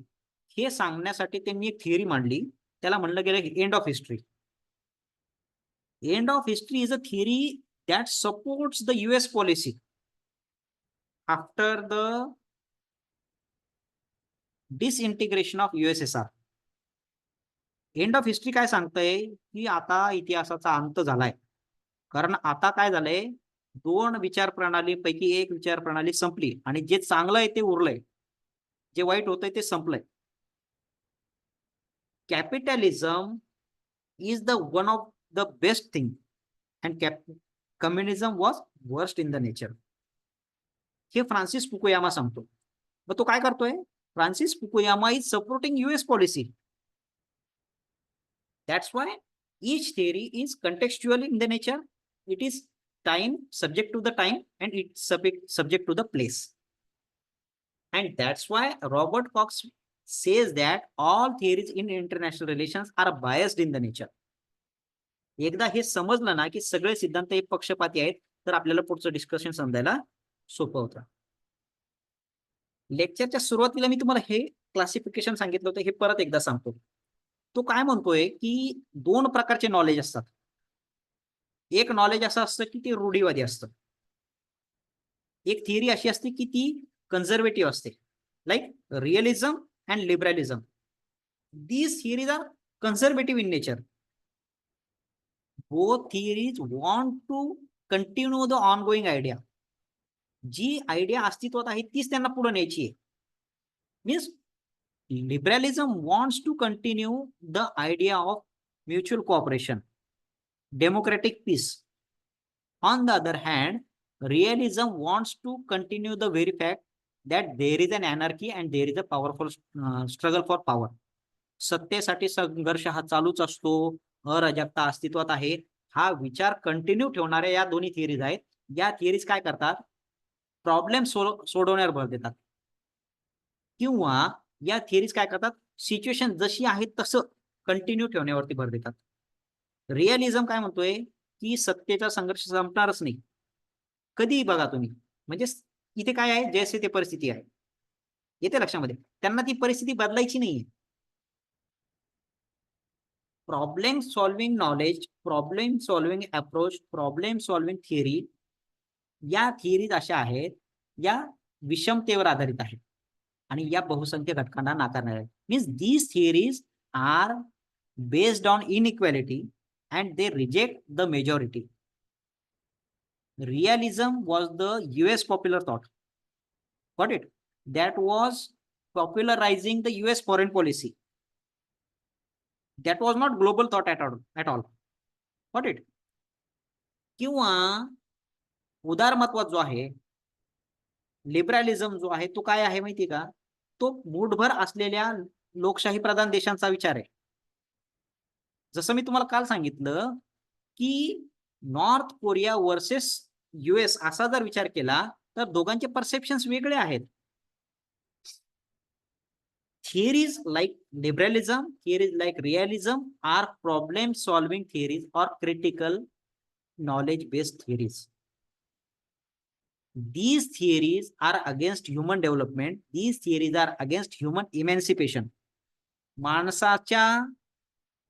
हे सांगण्यासाठी त्यांनी एक थिअरी मांडली. त्याला म्हणलं गेलं end of history. End of history is a theory that supports the US policy after the disintegration of USSR. End of history काय सांगतंय की आता इतिहासाचा अंत झालाय. कारण आता काय झालंय, दोन विचार प्रणालीपैकी एक विचार प्रणाली संपली आणि जे चांगलं आहे ते उरलंय, जे वाईट होतंय ते संपलंय. Capitalism is the one of the best thing and communism was worst in the nature. हे फ्रान्सिस फुकुयामा सांगतो. मग तो काय करतोय, Francis Fukuyama is supporting US policy. That's why each theory is contextual in the nature. It is time, subject to the time, and it's subject to the place. And that's why Robert Cox says that all theories in international relations are biased in the nature. एकदा हे समजलं ना की सगळे सिद्धांत हे पक्षपाती आहेत, तर आपल्याला पुढचं डिस्कशन समजायला सोपं होतं. लेक्चरच्या सुरुवातीला मी तुम्हाला हे क्लासिफिकेशन सांगितलं होतं, हे परत एकदा सांगतो. तो काय म्हणतोय की दोन प्रकारचे नॉलेज असतात. एक नॉलेज असं असतं की ते रूढीवादी असतं. एक थिअरी अशी असते की ती कन्झर्वेटिव्ह असते, like realism and liberalism. These theories are conservative in nature. Both theories want to continue the ongoing idea. जी आयडिया अस्तित्वात आहे तीच त्यांना पुढे न्यायची आहे. Means liberalism wants to continue the idea of mutual cooperation, democratic peace. On the other hand, realism wants to continue the very fact that there is an anarchy and there is a powerful struggle for power. सत्तेसाठी संघर्ष हा चालूच असतो, अराजकता अस्तित्वात आहे, हा विचार कंटिन्यू ठेवणाऱ्या या दोन्ही थिअरीज आहेत. या थिअरीज काय करतात, प्रॉब्लेम सोडवण्यावर भर देतात, किंवा या थिअरीज काय करतात, सिच्युएशन जशी आहे तसं कंटिन्यू ठेवण्यावरती भर देतात. रिअलिझम काय म्हणतोय की सत्तेचा संघर्ष संपणारच नाही कधी. बघा तुम्ही, म्हणजे इथे काय आहे, जैसे ते परिस्थिती आहे, येते लक्षामध्ये. त्यांना ती परिस्थिती बदलायची नाहीये. Problem solving knowledge, problem solving approach, problem solving theory, या थिअरीज अशा आहेत या विषमतेवर आधारित आहेत आणि या बहुसंख्य घटकांना नाकारणार आहेत. Means these theories are based on inequality and they reject the majority. Realism was the US popular thought. Got it? That was popularizing the US foreign policy. That was not global thought at all. Got it? किंवा उदारमतवाद जो आहे, लिबरलिझम जो आहे, तो काय आहे माहिती का, तो मूठभर असलेल्या लोकशाही प्रधान देशांचा विचार आहे. जसं मी तुम्हाला काल सांगितलं की नॉर्थ कोरिया वर्सेस US असा जर विचार केला तर दोघांचे परसेप्शन्स वेगळे आहेत. Theories like liberalism, theories like realism are problem solving theories or critical knowledge based theories. These theories are against human development. These theories are against human emancipation.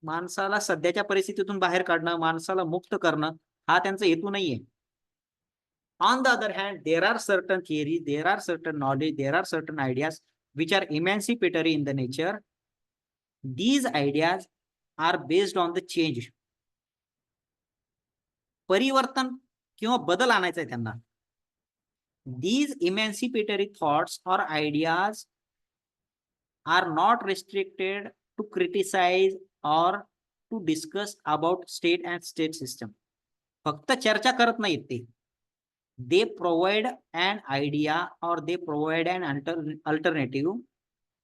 माणसाला सध्याच्या परिस्थितीतून बाहेर काढणं, माणसाला मुक्त करणं हा त्यांचा हेतू नाहीये. On the other hand, there are certain theories, there are certain knowledge, there are certain ideas which are emancipatory in the nature. These ideas are based on the change. परिवर्तन किंवा बदल आणायचा आहे त्यांना. These emancipatory thoughts or ideas are not restricted to criticize or to discuss about state and state system. फक्त चर्चा करत नाहीत ते. They provide an idea or they provide an alternative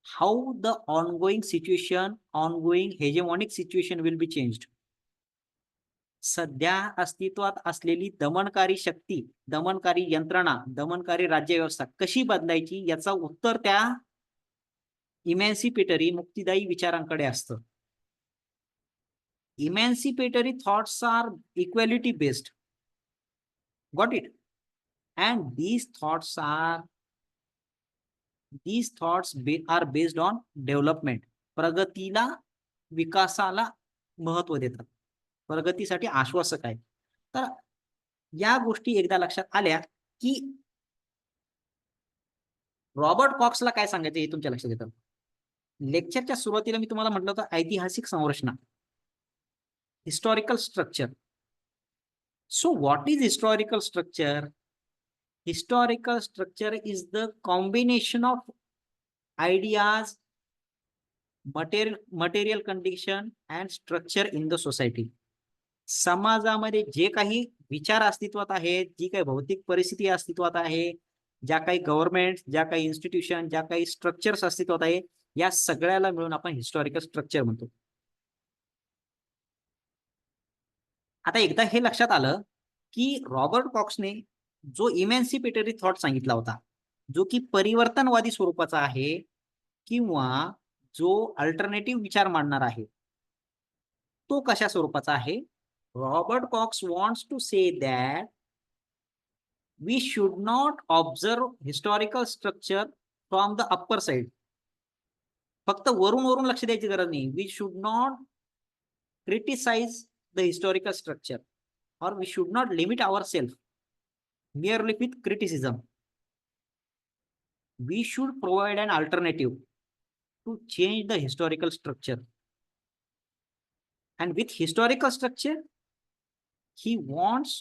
how the ongoing situation, ongoing hegemonic situation will be changed. सध्या अस्तित्वात असलेली दमनकारी शक्ती, दमनकारी यंत्रणा, दमनकारी राज्यव्यवस्था कशी बदलायची याचा उत्तर त्या इमॅन्सिपेटरी मुक्तिदायी विचारांकडे असतं. Emancipatory thoughts are equality based. Got it? And these thoughts are based on development. प्रगतीला, विकासाला महत्व देतात, प्रगतीसाठी आश्वासक आहे. तर या गोष्टी एकदा लक्षात आल्या की रॉबर्ट कॉक्सला काय सांगायचं हे तुमच्या लक्षात येतं. लेक्चरच्या सुरुवातीला मी तुम्हाला म्हटलं होतं ऐतिहासिक संरचना, historical structure. So what is historical structure? Historical structure is the combination of ideas, material condition and structure in the society. समाजामध्ये जे काही विचार अस्तित्वात आहेत, जी काही भौतिक परिस्थिती अस्तित्वात आहे, ज्या काही गव्हर्नमेंट, ज्या काही इन्स्टिट्यूशन, ज्या काही स्ट्रक्चर्स अस्तित्वात आहे, या सगळ्याला मिळून आपण हिस्टॉरिकल स्ट्रक्चर म्हणतो. आता एकदा हे लक्षात आलं की रॉबर्ट कॉक्सने जो इमॅन्सिपेटरी थॉट सांगितला होता, जो की परिवर्तनवादी स्वरूपाचा आहे किंवा जो अल्टरनेटिव्ह विचार मांडणार आहे, तो कशा स्वरूपाचा आहे? Robert Cox wants to say that we should not observe historical structure from the upper side. फक्त वरून वरून लक्ष द्यायची गरज नाही. We should not criticise the historical structure or we should not limit ourselves merely with criticism. We should provide an alternative to change the historical structure. And with historical structure, he wants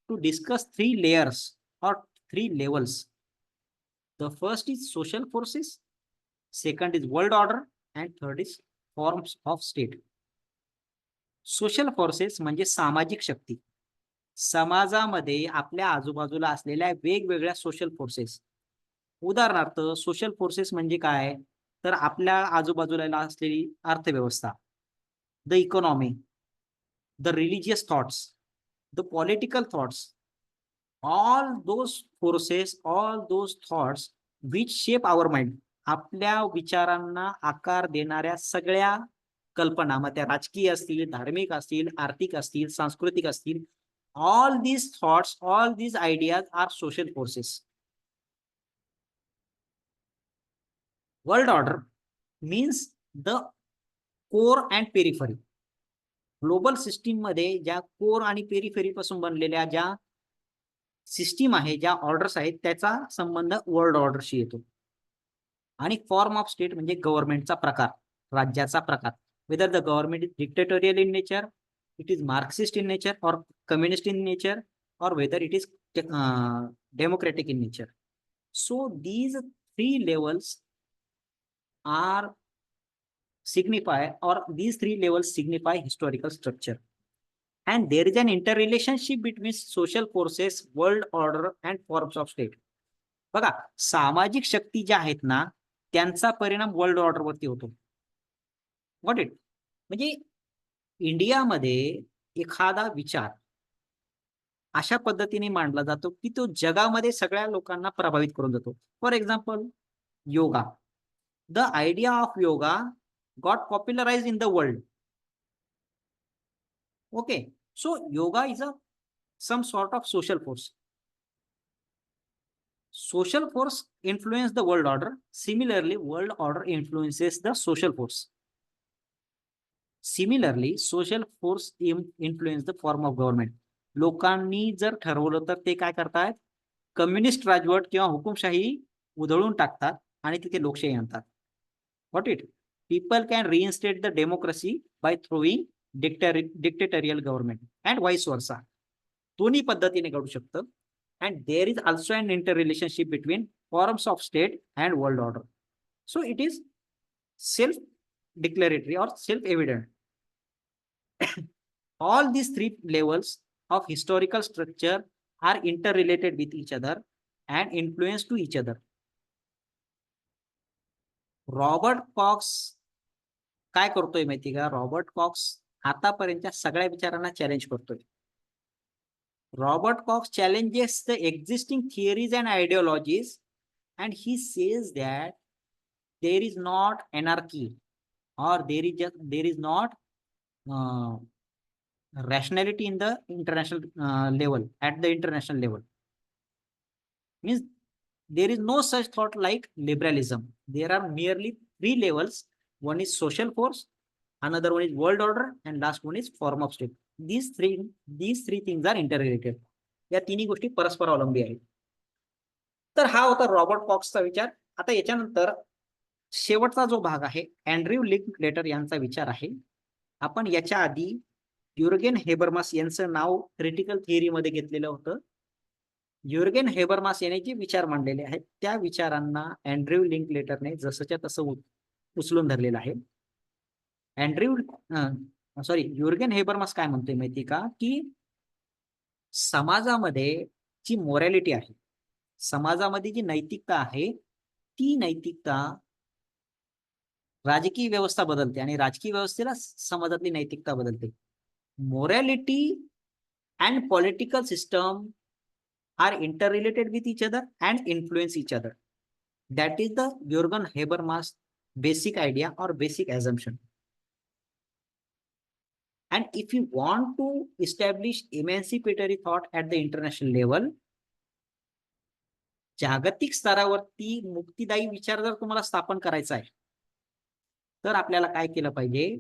to discuss three layers or three levels. The first is social forces, second is world order, and third is forms of state. Social forces म्हणजे सामाजिक शक्ती. समाजामध्ये आपल्या आजूबाजूला असलेल्या वेगवेगळ्या social forces. उदाहरणार्थ social forces म्हणजे काय? तर आपल्या आजूबाजूला असलेली अर्थव्यवस्था, the economy, the religious thoughts, the political thoughts, all those forces, all those thoughts which shape our mind. आपल्या विचारांना आकार देणाऱ्या सगळ्या कल्पना, मग त्या राजकीय असतील, धार्मिक असतील, आर्थिक असतील, सांस्कृतिक असतील, all these thoughts, all these ideas are social forces. World order means the core and periphery. Global system मध्ये ज्या कोर आणि पेरिफेरी पासून बनलेल्या ज्या सिस्टीम आहे, ज्या ऑर्डर्स आहेत, त्याचा संबंध वर्ल्ड ऑर्डरशी येतो. आणि फॉर्म ऑफ स्टेट म्हणजे गव्हर्नमेंटचा प्रकार, राज्याचा प्रकार. Whether the government is dictatorial in nature, it is Marxist in nature or communist in nature, or whether it is democratic in nature. So these three levels are signify, or these three levels signify historical structure. And there is an interrelationship between social forces, world order and forms of state. बघा, सामाजिक शक्ती ज्या आहेत ना, त्यांचा परिणाम world order वरती होतो. What it म्हणजे इंडियामध्ये एखादा विचार अशा पद्धतीने मांडला जातो की तो जगामध्ये सगळ्या लोकांना प्रभावित करून जातो. For example yoga. The idea of yoga got popularise in the world. Okay, so yoga is some sort of social force. Social force influence the world order. Similarly, world order influences the social force. Similarly, social force influence the form of government. लोकांनी जर ठरवलं तर ते काय करतात? Communist राजवट किंवा हुकुमशाही उधळून टाकतात आणि तिथे लोकशाही आणतात. What it? People can reinstate the democracy by throwing dictatorial government and vice versa. दोन्ही पद्धतीने घडू शकतं. And there is also an inter relationship between forms of state and world order. So it is self declaratory or self-evident. All these three levels of historical structure are interrelated with each other and influence to each other. Robert Cox काय करतोय माहिती का? Robert COX आतापर्यंतच्या सगळ्या विचारांना challenge करतोय. Robert Cox challenges the existing theories and ideologies, and he says that there is not anarchy, or there is not rationality in the international level, at the international level. Means there is no such thought like liberalism. There are merely three levels. One is social force, another one is world order, and last one is form of state. These three things are interrelated. या तिन्ही गोष्टी परस्पर अवलंबी आहेत. तर हा होता Robert कॉक्सचा विचार. आता याच्यानंतर शेवटचा जो भाग आहे, अँड्र्यू लिंकलेटर यांचा विचार आहे. आपण याच्या आधी युर्गेन हेबरमास यांचं नाव क्रिटिकल थिअरी मध्ये घेतलेलं होतं. युर्गेन हेबरमास यांनी जे विचार मांडलेले आहेत त्या विचारांना अँड्र्यू लिंकलेटरने जसंच्या तसं उचलून धरलेलं आहे. युर्गेन हेबरमास काय म्हणतोय माहिती का? की समाजामध्ये जी मोरॅलिटी आहे, समाजामध्ये जी नैतिकता आहे, ती नैतिकता राजकीय व्यवस्था बदलते आणि राजकीय व्यवस्थेला समाजातली नैतिकता बदलते. Morality and political system are interrelated with each other and influence each other. That is the Jürgen Habermas basic idea or basic assumption. And if you want to establish emancipatory thought at the international level, जागतिक स्तरावरती मुक्तिदायी विचार जर तुम्हाला स्थापन करायचा आहे, तर आपल्याला काय केलं पाहिजे?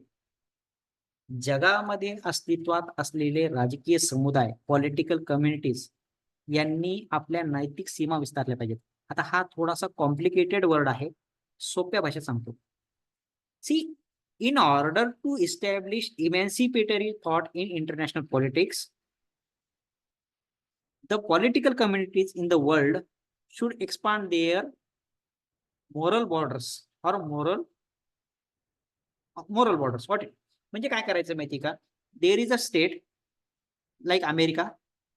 जगामध्ये अस्तित्वात असलेले राजकीय समुदाय, पॉलिटिकल कम्युनिटीज यांनी आपल्या नैतिक सीमा विस्तारल्या पाहिजेत. आता हा थोडासा कॉम्प्लिकेटेड वर्ड आहे, सोप्या भाषेत सांगतो. See, in order to establish emancipatory thought in international politics, the political communities in the world should expand their moral borders or moral borders. What? म्हणजे काय करायचं माहिती का? There is a state like America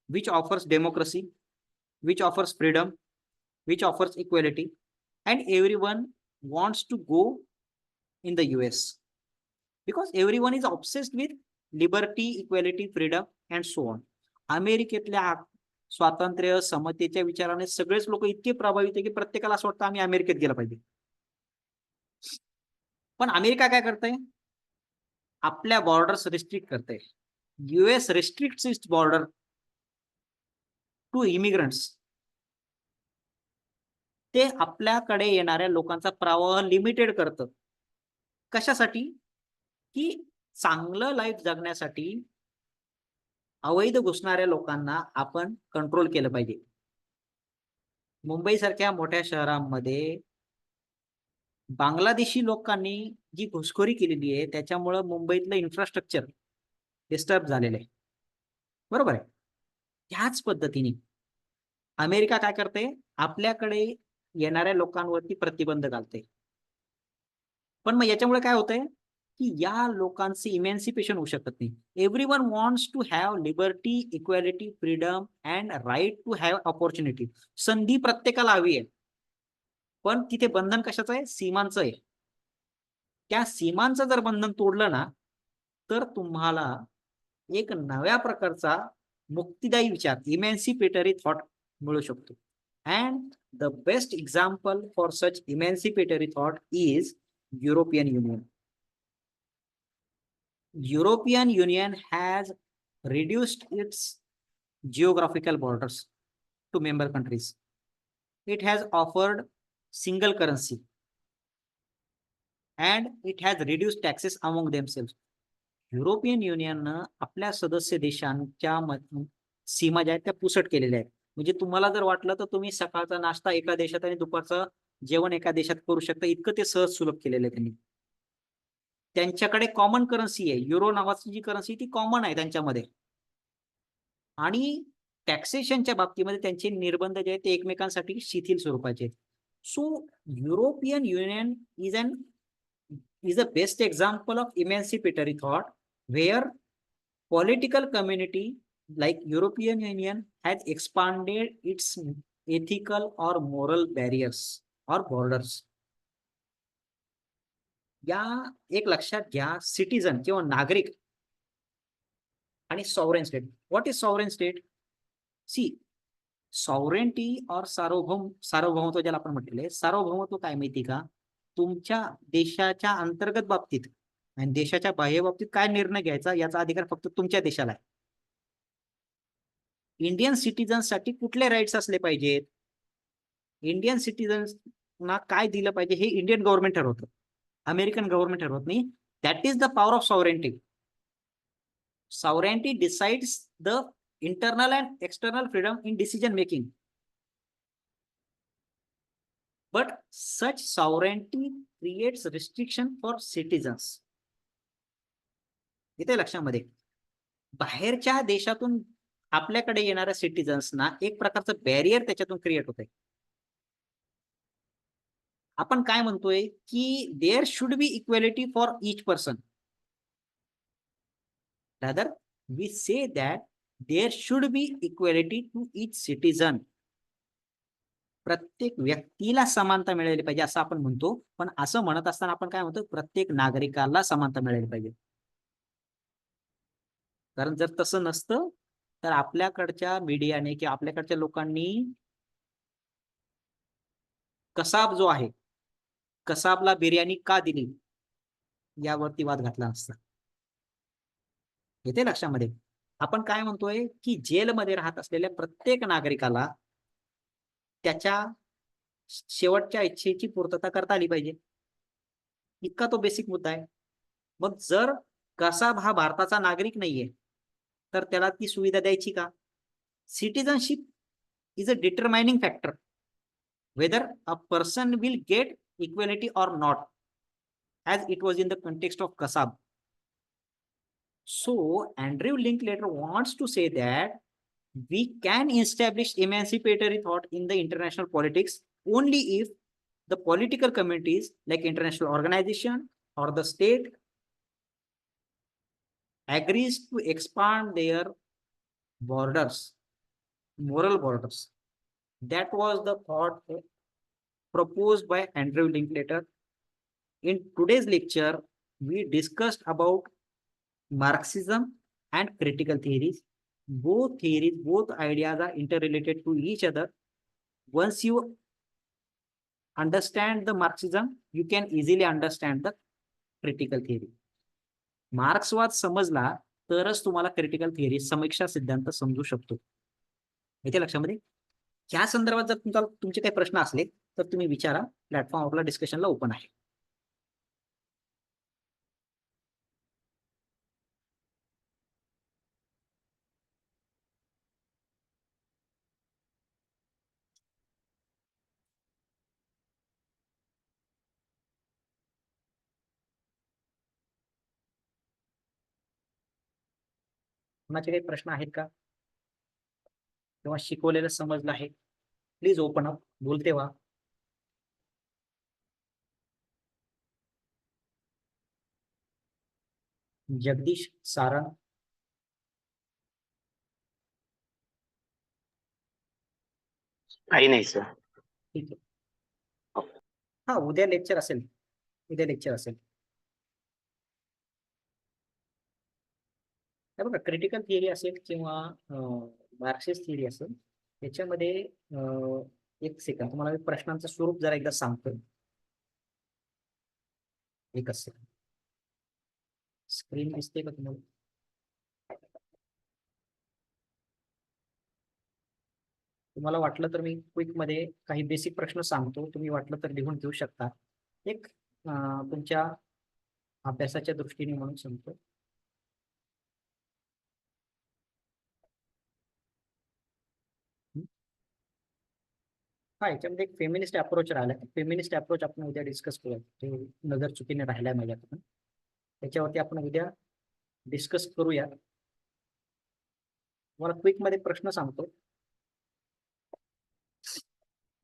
which offers democracy, which offers freedom, which offers equality, and everyone wants to go in the US because everyone is obsessed with liberty, equality, freedom, and so on. अमेरिकेतल्या स्वातंत्र्य, समतेच्या विचाराने सगळेच लोक इतके प्रभावित आहे की प्रत्येकाला असं वाटतं आम्ही अमेरिकेत गेलं पाहिजे. पण अमेरिका काय करते? आपल्या बॉर्डर्स रिस्ट्रिक्ट करते. US restricts its border to immigrants. ते आपल्याकडे येणाऱ्या लोकांचा प्रवाह लिमिटेड करतं. कशासाठी? की चांगलं लाईफ जगण्यासाठी अवैध घुसणाऱ्या लोकांना आपण कंट्रोल केलं पाहिजे. मुंबई सारख्या मोठ्या शहरांमध्ये बांगलादेशी लोकांनी जी घुसखोरी केलेली आहे त्याच्यामुळे मुंबईतलं इन्फ्रास्ट्रक्चर डिस्टर्ब झालेलं आहे. बरोबर आहे. त्याच पद्धतीने अमेरिका काय करते? आपल्याकडे येणाऱ्या लोकांवरती प्रतिबंध घालते. पण मग याच्यामुळे काय होतंय की या लोकांचे इमॅन्सिपेशन होऊ शकत नाही. Everyone wants to have liberty, equality, freedom and right to have opportunity. संधी प्रत्येकाला हवी आहे, पण तिथे बंधन कशाचं आहे? सीमांचं आहे. त्या सीमांचं जर बंधन तोडलं ना, तर तुम्हाला एक नव्या प्रकारचा मुक्तिदायी विचार, इमॅन्सिपेटरी थॉट मिळू शकतो. And the best example for such emancipatory thought is European Union. European Union has reduced its geographical borders to member countries. It has offered single currency and it has reduced taxes among themselves. European युनियननं आपल्या सदस्य देशांच्या सीमा ज्या आहेत त्या पुसट केलेल्या आहेत. म्हणजे तुम्हाला जर वाटलं तर तुम्ही सकाळचा नाश्ता एका देशात आणि दुपारचं जेवण एका देशात करू शकता, इतकं ते सहज सुलभ केलेलं आहे त्यांनी. त्यांच्याकडे कॉमन करन्सी आहे. युरो नावाची जी करन्सी ती कॉमन आहे त्यांच्यामध्ये. आणि टॅक्सेशनच्या बाबतीमध्ये त्यांचे निर्बंध जे आहेत ते एकमेकांसाठी शिथिल स्वरूपाचे आहेत. So European union is a best example of emancipatory thought where political community like European Union has expanded its ethical or moral barriers or borders. या एक लक्षात घ्या, सिटीजन किंवा नागरिक आणि sovereign state. What is sovereign state? See, sovereignty or सार्वभौमत्व ज्याला आपण म्हटलेलं आहे, सार्वभौमत्व काय माहिती का? तुमच्या देशाच्या अंतर्गत बाबतीत आणि देशाच्या बाह्य बाबतीत काय निर्णय घ्यायचा याचा अधिकार फक्त तुमच्या देशाला आहे. इंडियन सिटीजन्ससाठी कुठले राईट्स असले पाहिजेत, इंडियन सिटीजन्सना काय दिलं पाहिजे हे इंडियन गव्हर्नमेंट ठरवतं, अमेरिकन गव्हर्नमेंट ठरवत नाही. That is the power of sovereignty. Sovereignty decides the internal and external freedom in decision making. But such sovereignty creates restriction for citizens. इथे लक्षामध्ये, बाहेरच्या देशातून आपल्याकडे येणाऱ्या सिटीजन्सना एक प्रकारचं बॅरियर त्याच्यातून क्रिएट होतंय. आपण काय म्हणतोय की there should be equality for each person. Rather we say that there should be equality to each citizen. प्रत्येक व्यक्तीला समानता मिळाली पाहिजे असं आपण म्हणतो, पण असं म्हणत असताना आपण काय म्हणतो? प्रत्येक नागरिकाला समानता मिळाली पाहिजे. कारण जर तसं नसतं तर आपल्याकडच्या मीडियाने किंवा आपल्याकडच्या लोकांनी कसाब जो आहे, कसाबला बिर्याणी का दिली यावरती वाद घातला असता. येते लक्षामध्ये. आपण काय म्हणतोय की जेलमध्ये राहत असलेल्या प्रत्येक नागरिकाला त्याच्या शेवटच्या इच्छेची पूर्तता करता आली पाहिजे, इतका तो बेसिक मुद्दा आहे. मग जर कसाब हा भारताचा नागरिक नाहीये तर त्याला ती सुविधा द्यायची का? Citizenship is a determining factor whether a person will get equality or not, as it was in the context of Kasab. So Andrew Linklater wants to say that we can establish emancipatory thought in the international politics only if the political communities like international organization or the state agrees to expand their borders, moral borders. That was the thought proposed by Andrew Linklater. In today's lecture, we discussed about Marxism and critical theories. Both ideas are interrelated to each other. Once you understand the Marxism, you can easily understand the critical theory. मार्क्सवाद समजला तरच तुम्हाला critical theory, समीक्षा सिद्धांत समजू शकतो. येते लक्षामध्ये. या संदर्भात जर तुमचे काही प्रश्न असले तर तुम्ही विचारा. प्लॅटफॉर्म आपला डिस्कशनला ओपन आहे. कोणाचे काही प्रश्न आहेत का? किंवा शिकवलेलं समजलं आहे? प्लीज ओपन अप, बोलते व्हा. जगदीश सारंग. काही नाही सर. ठीक आहे. हा, उद्या लेक्चर असेल. उद्या लेक्चर असेल. हे बघा, क्रिटिकल थिअरी असेल किंवा मार्क्सिस्ट थिअरी असेल, त्याच्यामध्ये एक सेकंद तुम्हाला मी प्रश्नांचं स्वरूप जरा एकदा सांगतो. एकच सेकंद. स्क्रीन दिसते का तुम्हाला? तुम्हाला वाटलं तर मी क्विक मध्ये काही बेसिक प्रश्न सांगतो, तुम्ही वाटलं तर लिहून घेऊ शकता. एक तुमच्या अभ्यासाच्या दृष्टीने म्हणून सांगतो. हा, याच्यामध्ये एक फेमिनिस्ट अप्रोच राहिला. फेमिनिस्ट अप्रोच आपण उद्या डिस्कस करूया. ते नजर चुकीने राहिलाय माझ्याकडून. त्याच्यावरती आपण उद्या डिस्कस करूया. मला क्विक मध्ये प्रश्न सांगतो,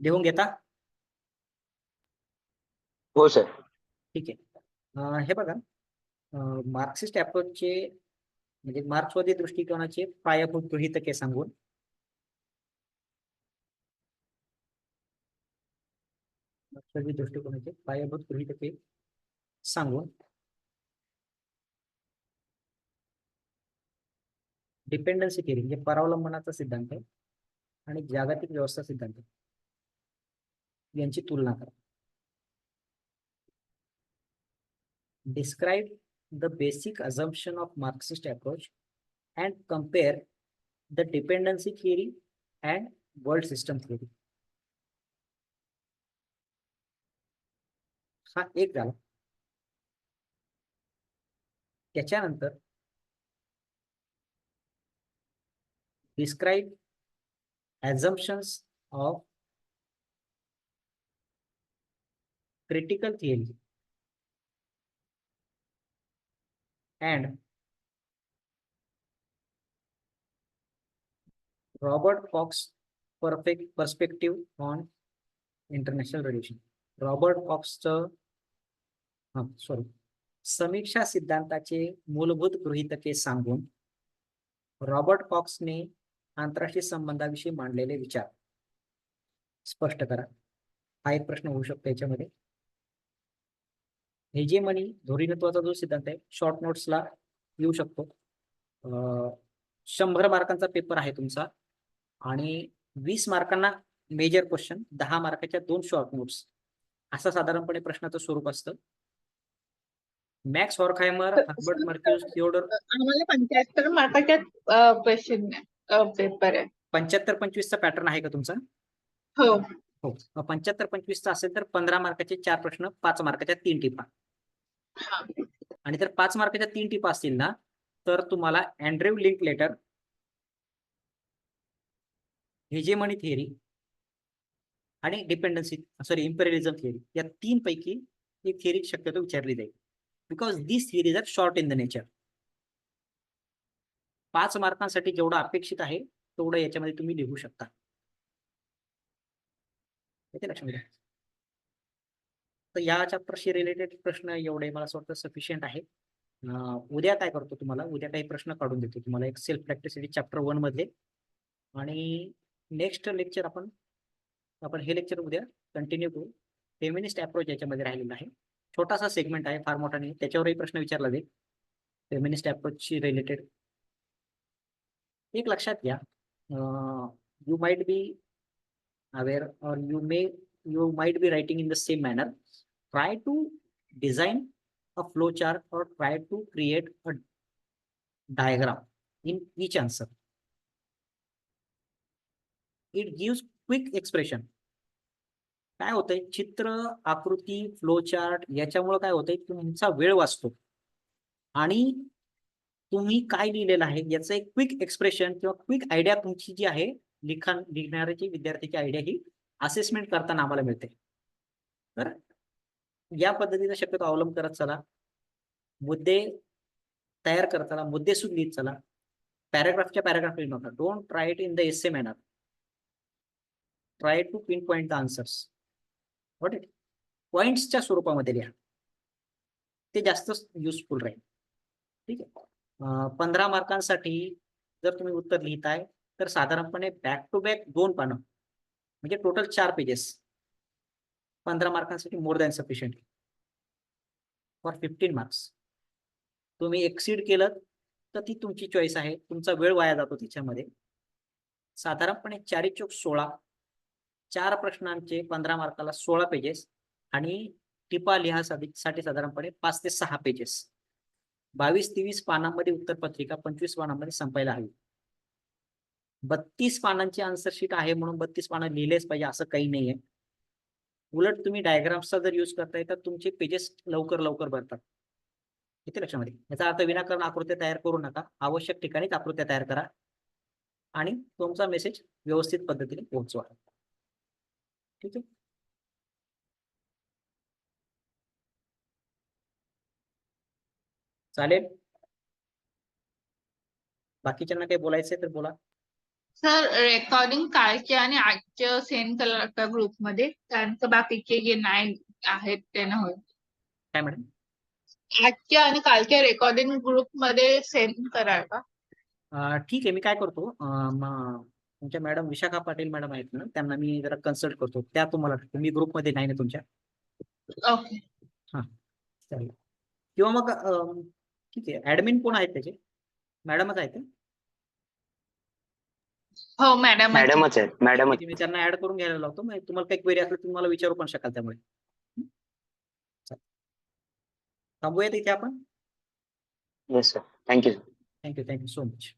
लिहून घेता? हो सर. ठीक आहे. हे बघा, मार्क्सिस्ट अप्रोचचे म्हणजे मार्क्सवादी दृष्टिकोनाचे पायाभूत गृहीतके सांगून मार्क्सवादी दृष्टिकोनाचे पायाभूत गृहीतके सांगून डिपेंडन्सी थिअरी म्हणजे परावलंबनाचा सिद्धांत आणि जागतिक व्यवस्था सिद्धांत यांची तुलना करा. Describe the basic assumption of Marxist approach and compare the dependency theory and world system theory. हा एक झाला. त्याच्यानंतर describe assumptions of critical theory and Robert Cox perspective on international relation. Robert कॉक्सचं समीक्षा सिद्धांताचे मूलभूत गृहीतके सांगून रॉबर्ट कॉक्सने आंतरराष्ट्रीय संबंधाविषयी मांडलेले विचार स्पष्ट करा. हा एक प्रश्न होऊ शकतो याच्यामध्ये. हेजेमनी, धोरणत्वाचा जो सिद्धांत आहे, शॉर्ट नोट्सला येऊ शकतो. 100 मार्कांचा पेपर आहे तुमचा आणि 20 मार्कांना मेजर क्वेश्चन, 10 मार्काच्या 2 शॉर्ट नोट्स, असं साधारणपणे प्रश्नाचं स्वरूप असतं. Max Horkheimer, Herbert Marcuse, Theodor. आम्हाला 75 मार्काच्या क्वेश्चन पेपर आहे. 75-25चा पॅटर्न आहे का तुमचा? हो. हो. 75-25चा असेल तर 15 मार्काचे 4 प्रश्न, 5 मार्काच्या 3 टिपा. हा. आणि जर 5 मार्काच्या 3 टिपा असतील ना, तर तुम्हाला अँड्र्यू लिंकलेटर, हेजेमनी थिअरी आणि इम्पेरियलिझम थिअरी, या 3 पैकी एक थिअरी शक्यतो विचारली जाईल. Because this theories are short in the nature. 5 मार्कांसाठी जेवढं अपेक्षित आहे तेवढं याच्यामध्ये तुम्ही लिहू शकता. येते लक्षामध्ये? तर या चॅप्टरशी रिलेटेड प्रश्न एवढे मला असं वाटतं सफिशियंट आहे. उद्या काय करतो तुम्हाला, उद्या काही प्रश्न काढून देतो तुम्हाला एक सेल्फ प्रॅक्टिस चॅप्टर 1 मधले. आणि नेक्स्ट लेक्चर आपण हे लेक्चर उद्या कंटिन्यू करू. फेमिनिस्ट अप्रोच याच्यामध्ये राहिलेला आहे. छोटासा सेगमेंट आहे, फार मोठा नाही. त्याच्यावरही प्रश्न विचारला जाईल फेमिनिस्ट अप्रोचशी रिलेटेड. एक लक्षात घ्या, यू माइट बी अवेअर और you might be writing in the same manner. Try to design a flow chart or try to create a diagram in each answer. It gives quick expression. काय होतंय, चित्र, आकृती, flow chart याच्यामुळे काय होतंय, तुमचा वेळ वाचतो आणि तुम्ही काय लिहिलेलं आहे याचं एक क्विक एक्सप्रेशन किंवा क्विक आयडिया तुमची जी आहे, लिहिणाऱ्याची विद्यार्थ्याची आयडिया ही असेसमेंट करताना आम्हाला मिळते. तर या पद्धतीचा शक्यतो अवलंब करत चला, मुद्दे तयार करत चला, मुद्देसूद लिहित चला. पॅराग्राफच्या पॅराग्राफ लिहू नका. Don't try it in the essay manner. Try to pinpoint the answers. What it पॉइंट्सच्या स्वरूपामध्ये लिहा, ते जास्त युजफुल राहील. ठीक आहे. 15 मार्कांसाठी जर तुम्ही उत्तर लिहिताय तर साधारणपणे बॅक टू बॅक 2 पानं म्हणजे टोटल 4 पेजेस 15 मार्कांसाठी more than sufficient for 15 marks. तुम्ही एक्सीड केलं तर ती तुमची चॉईस आहे, तुमचा वेळ वाया जातो त्याच्यामध्ये. साधारणपणे 4 चौक 16, 4 प्रश्नांचे 15 मार्काला 16 पेजेस आणि टिपा लिहासाठी साधारणपणे 5 ते 6 पेजेस. 22-23 पानांमध्ये उत्तरपत्रिका 25 पानांमध्ये संपायला हवी. 32 पानांची आन्सर शीट आहे म्हणून 32 पानं लिहिलेच पाहिजे असं काही नाहीये. उलट तुम्ही डायग्राम्सचा जर यूज करताय तर तुमचे पेजेस लवकर भरतात. किती लक्षामध्ये? याचा अर्थ विनाकारण आकृत्या तयार करू नका. आवश्यक ठिकाणीच आकृत्या तयार करा आणि तुमचा मेसेज व्यवस्थित पद्धतीने पोहोचवा. ठीक आहे. चालेल. बाकीच्यांना काही बोलायचंय तर बोला. सर, रेकॉर्डिंग कालच्या आणि आजच्या सेंड करा का ग्रुपमध्ये, कारण का बाकीचे जे नाही आहेत त्यांना होईल. काय मॅडम? आजच्या आणि कालच्या रेकॉर्डिंग ग्रुपमध्ये सेंड कराल का? ठीक आहे. मी काय करतो, तुमच्या मॅडम विशाखा पाटील मॅडम आहेत ना, त्यांना मी जरा कन्सल्ट करतो. त्या तुम्हाला, मी ग्रुपमध्ये नाही ना तुमच्या. ओके. हां, चालेल. किंवा मग ठीक आहे, ऍडमिन कोण आहेत त्याचे? मॅडमच आहेत? हो, मॅडम. मॅडमच आहेत, मॅडमच. मी त्यांना ऍड करून घ्यायला लावतो. मग तुम्हाला काही क्वेरी असली तुम्हाला विचारू पण शकाल त्यामुळे. थांबूयात इथे आपण. Yes sir, thank you. Thank you so much.